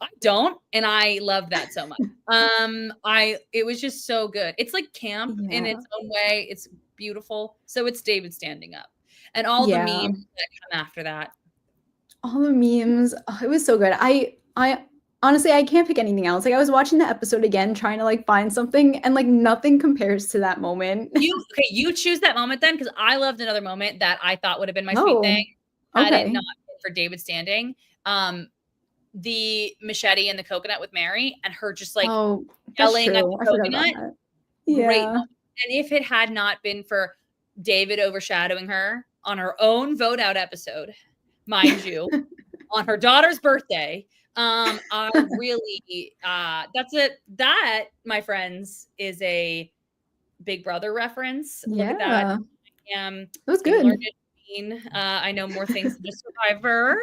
I don't. And I love that so much. It was just so good. It's like camp in its own way. It's beautiful. So it's David standing up and all the memes that come after that. All the memes. Oh, it was so good. I honestly, I can't pick anything else. Like, I was watching the episode again, trying to like find something, and like nothing compares to that moment. You choose that moment then, because I loved another moment that I thought would have been my sweet thing had it not been for David standing. The machete and the coconut with Mary, and her just like yelling at the coconut. Great moment. And if it had not been for David overshadowing her on her own vote out episode, mind you, on her daughter's birthday, I really that's it. That, my friends, is a Big Brother reference. Look at that. It was good. I know more things than just Survivor.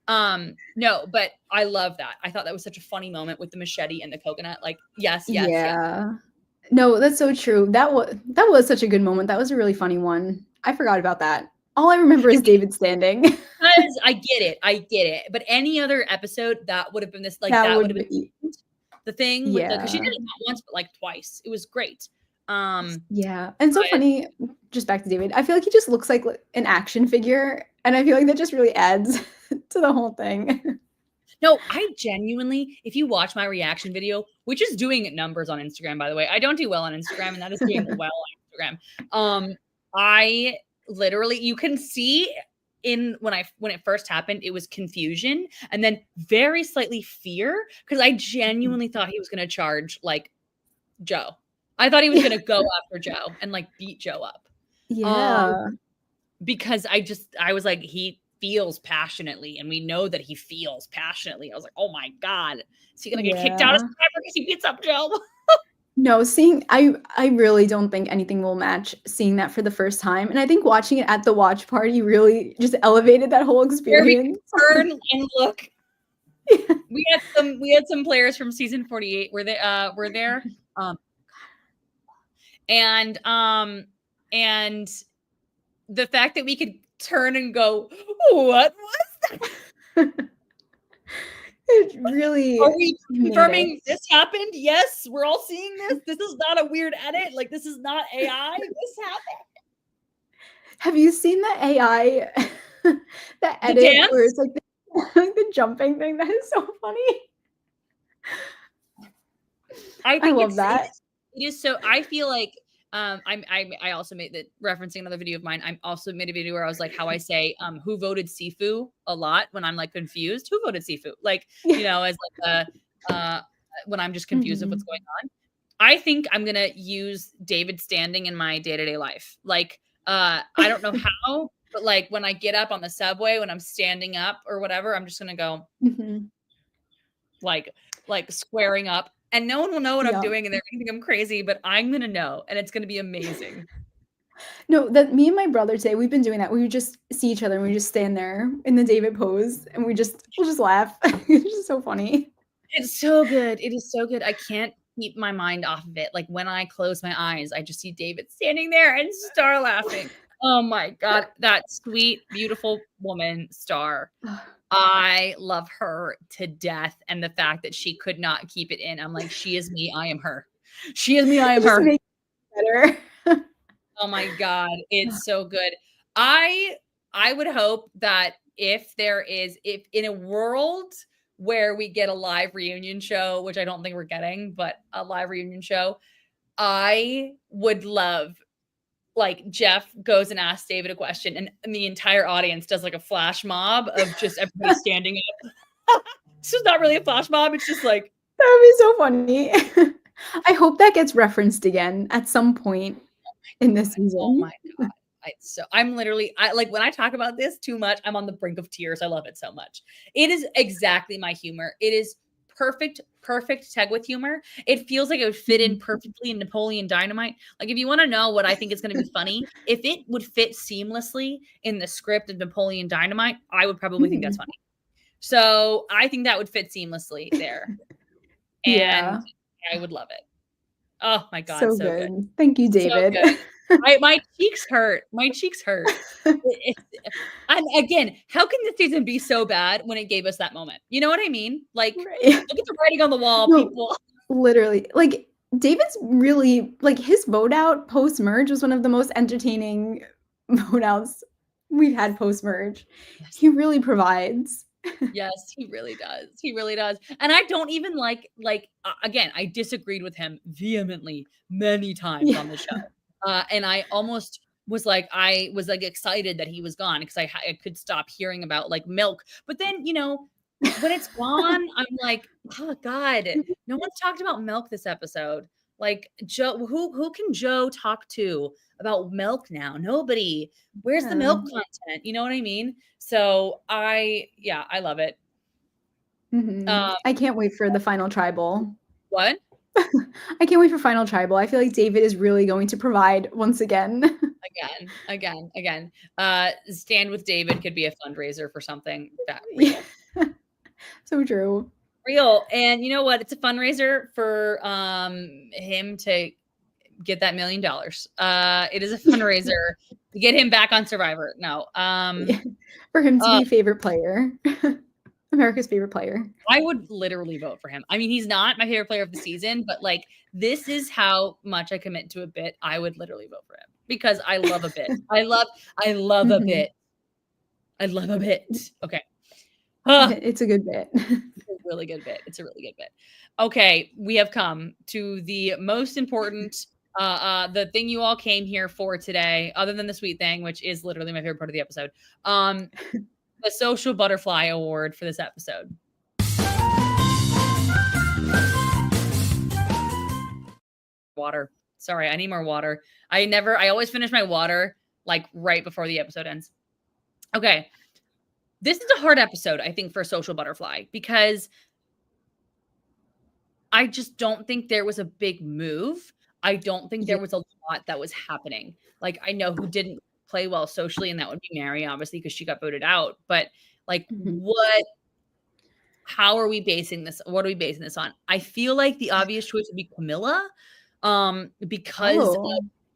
No, but I love that. I thought that was such a funny moment with the machete and the coconut. Like, yes. No, that's so true. That was such a good moment. That was a really funny one. I forgot about that. All I remember is David standing. Because I get it. But any other episode, that would have been this, like, that would have been the thing. Because she did it not once, but like twice. It was great. And so funny, just back to David, I feel like he just looks like an action figure, and I feel like that just really adds to the whole thing. No, I genuinely, if you watch my reaction video, which is doing numbers on Instagram, by the way, I don't do well on Instagram, and that is doing well on Instagram. I literally, you can see when it first happened, it was confusion and then very slightly fear, because I genuinely thought he was going to charge like Joe. I thought he was gonna go after Joe and like beat Joe up. Yeah. Because I was like, he feels passionately, and we know that he feels passionately. I was like, oh my God, is he gonna get kicked out of Survivor because he beats up Joe? No, I really don't think anything will match seeing that for the first time, and I think watching it at the watch party really just elevated that whole Where we can experience. turn and look. We had some players from season 48 were there. And the fact that we could turn and go, what was that? It really Are we made confirming it. this happened? Yes, we're all seeing this. This is not a weird edit. Like, this is not AI. This happened. Have you seen the AI that The edit where dance? it's like the jumping thing? That is so funny. I love that. It is so. I feel like I also made that referencing another video of mine. I also made a video where I was like, how I say who voted Sifu a lot when I'm like confused. Who voted Sifu? Like, you know, as like when I'm just confused of what's going on. I think I'm gonna use David standing in my day-to-day life. Like, I don't know how, but like when I get up on the subway, when I'm standing up or whatever, I'm just gonna go like squaring up. And no one will know what I'm doing, and they're gonna think I'm crazy, but I'm gonna know, and it's gonna be amazing. No, that me and my brother today, we've been doing that. We would just see each other and we just stand there in the David pose and we'll just laugh. It's just so funny. It's so good. It is so good. I can't keep my mind off of it. Like when I close my eyes, I just see David standing there and Star laughing. Oh my God, that sweet, beautiful woman, Star. I love her to death. And the fact that she could not keep it in. I'm like, she is me. I am her. She is me. I am her. Better. Oh my God. It's so good. I would hope that if in a world where we get a live reunion show, which I don't think we're getting, but a live reunion show, I would love like Jeff goes and asks David a question and the entire audience does like a flash mob of just everybody standing up. This is not really a flash mob. It's just like, that would be so funny. I hope that gets referenced again at some point in this season. Oh my God. I'm literally, like when I talk about this too much, I'm on the brink of tears. I love it so much. It is exactly my humor. It is perfect Tegwyth humor. It feels like it would fit in perfectly in Napoleon Dynamite. Like if you want to know what I think is going to be funny, if it would fit seamlessly in the script of Napoleon Dynamite, I would probably think that's funny. So I think that would fit seamlessly there. And I would love it. Oh my God. So good. Thank you, David. So my cheeks hurt. My cheeks hurt. And again, how can this season be so bad when it gave us that moment? You know what I mean? Like, look at the writing on the wall, people. Literally. Like, David's really, like, his vote out post-merge was one of the most entertaining vote outs we've had post-merge. Yes. He really provides. Yes, he really does. He really does. And I don't even like again, I disagreed with him vehemently many times on the show. And I almost was like excited that he was gone because I could stop hearing about like milk. But then, you know, when it's gone, I'm like, oh God, no one's talked about milk this episode. Like Joe, who can Joe talk to about milk now? Nobody. Where's the milk content? You know what I mean? So I love it. I can't wait for the final tribal. What? I can't wait for final tribal. I feel like David is really going to provide once again. Again. Stand with David could be a fundraiser for something that real. So true. Real. And you know what? It's a fundraiser for him to get that $1 million. It is a fundraiser to get him back on Survivor. No. For him to be favorite player. America's favorite player. I would literally vote for him. I mean, he's not my favorite player of the season, but like this is how much I commit to a bit. I would literally vote for him because I love a bit. I love a bit. I love a bit. Okay. It's a good bit. It's a really good bit. It's a really good bit. Okay, we have come to the most important the thing you all came here for today, other than the sweet thing, which is literally my favorite part of the episode. The Social Butterfly Award for this episode. Water. Sorry, I need more water. I always finish my water like right before the episode ends. Okay. This is a hard episode, I think, for Social Butterfly because I just don't think there was a big move. I don't think there was a lot that was happening. Like, I know who didn't play well socially, and that would be Mary, obviously, because she got voted out. But like, how are we basing this? What are we basing this on? I feel like the obvious choice would be Camilla, because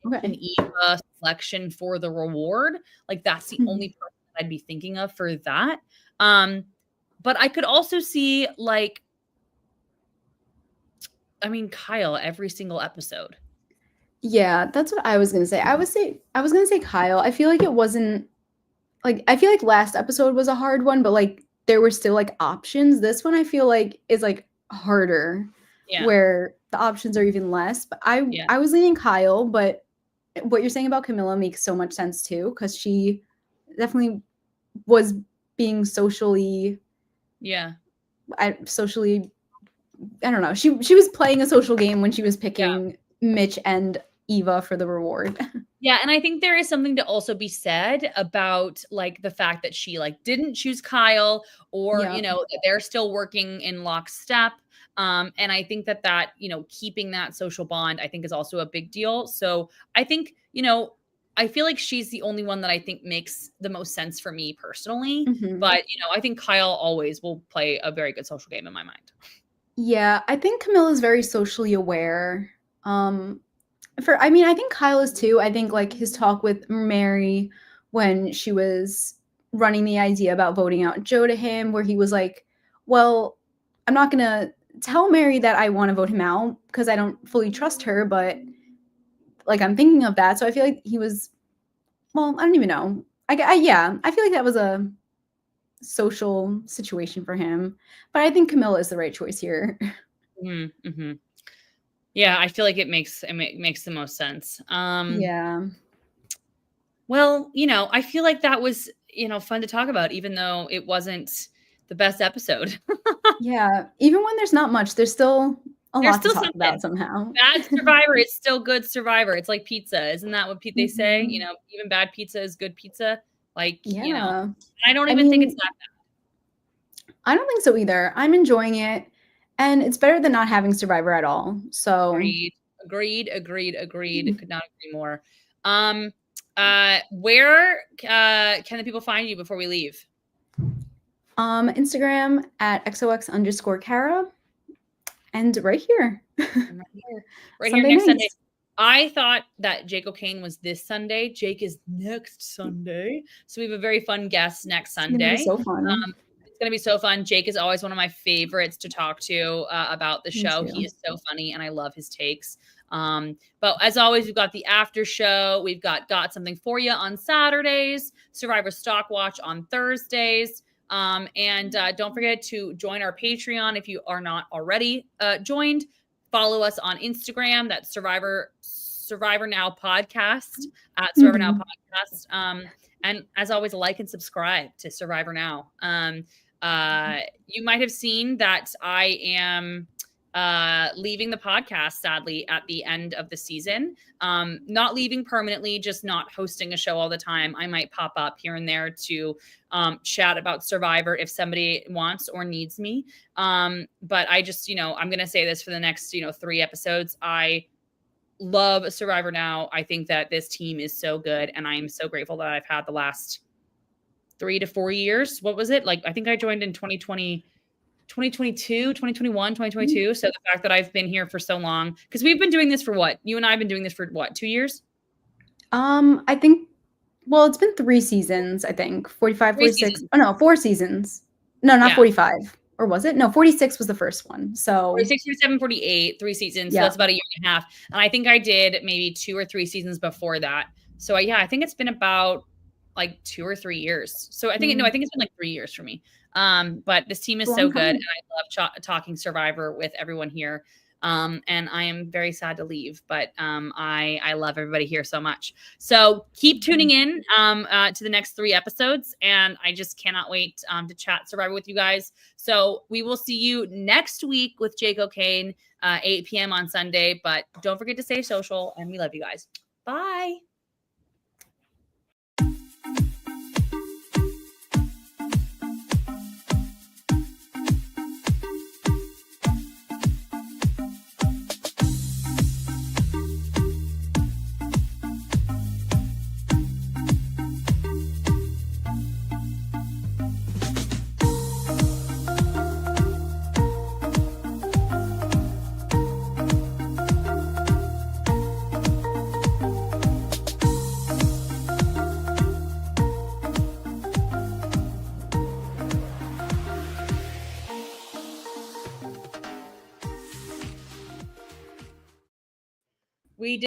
of an Eva selection for the reward. Like, that's the only person that I'd be thinking of for that. But I could also see like, I mean, Kyle every single episode. Yeah, that's what I was gonna say. I was gonna say Kyle. I feel like it wasn't like I feel like last episode was a hard one, but like there were still like options. This one I feel like is like harder, where the options are even less. But I was leaning Kyle, but what you're saying about Camilla makes so much sense too, because she definitely was being socially, I don't know. She was playing a social game when she was picking Mitch and Eva for the reward. Yeah, and I think there is something to also be said about like the fact that she like didn't choose Kyle, or you know, that they're still working in lockstep. And I think that you know, keeping that social bond, I think, is also a big deal. So I think, you know, I feel like she's the only one that I think makes the most sense for me personally. But you know, I think Kyle always will play a very good social game in my mind. Yeah, I think Camilla's very socially aware. I mean, I think Kyle is too. I think like his talk with Mary when she was running the idea about voting out Joe to him, where he was like, well, I'm not going to tell Mary that I want to vote him out because I don't fully trust her, but like I'm thinking of that. So I feel like he was, well, I don't even know. Yeah, I feel like that was a social situation for him, but I think Camilla is the right choice here. Yeah, I feel like it makes the most sense. Yeah. Well, you know, I feel like that was, you know, fun to talk about, even though it wasn't the best episode. Yeah, even when there's not much, there's still a lot to talk about somehow. Bad Survivor is still good Survivor. It's like pizza. Isn't that what they say? You know, even bad pizza is good pizza. Like, you know, I don't even think it's that bad. I don't think so either. I'm enjoying it, and it's better than not having Survivor at all. So agreed. Could not agree more. Where can the people find you before we leave? Instagram at XOX_Cara, and right here. Right here next Sunday. I thought that Jake O'Kane was this Sunday. Jake is next Sunday. So we have a very fun guest next Sunday. It's gonna be so fun. It's going to be so fun. Jake is always one of my favorites to talk to about the show. He is so funny, and I love his takes. But as always, we've got the after show. We've got Something For You on Saturdays, Survivor Stock Watch on Thursdays. And don't forget to join our Patreon if you are not already joined. Follow us on Instagram. That's Survivor Now Podcast at Survivor Now Podcast. And as always, like and subscribe to Survivor Now. You might have seen that I am leaving the podcast, sadly, at the end of the season. Not leaving permanently, just not hosting a show all the time. I might pop up here and there to chat about Survivor if somebody wants or needs me. But I just, you know, I'm going to say this for the next, 3 episodes. I love Survivor Now. I think that this team is so good, and I am so grateful that I've had the last 3 to 4 years. What was it? Like, I think I joined in 2020, 2022, 2021, 2022. So the fact that I've been here for so long, because we've been doing this for what? You and I have been doing this for what, 2 years? I think, well, it's been 3 seasons, I think. 45, 46. Oh, no, 4 seasons. No, not 45. Or was it? No, 46 was the first one. So 46, 47, 48, 3 seasons. So that's about a year and a half. And I think I did maybe 2 or 3 seasons before that. So I think it's been about like 2 or 3 years. So I think, I think it's been like 3 years for me. But this team is so good, and I love talking Survivor with everyone here. And I am very sad to leave, but I love everybody here so much. So keep tuning in to the next 3 episodes, and I just cannot wait to chat Survivor with you guys. So we will see you next week with Jake O'Kane, 8 p.m. on Sunday. But don't forget to stay social, and we love you guys. Bye.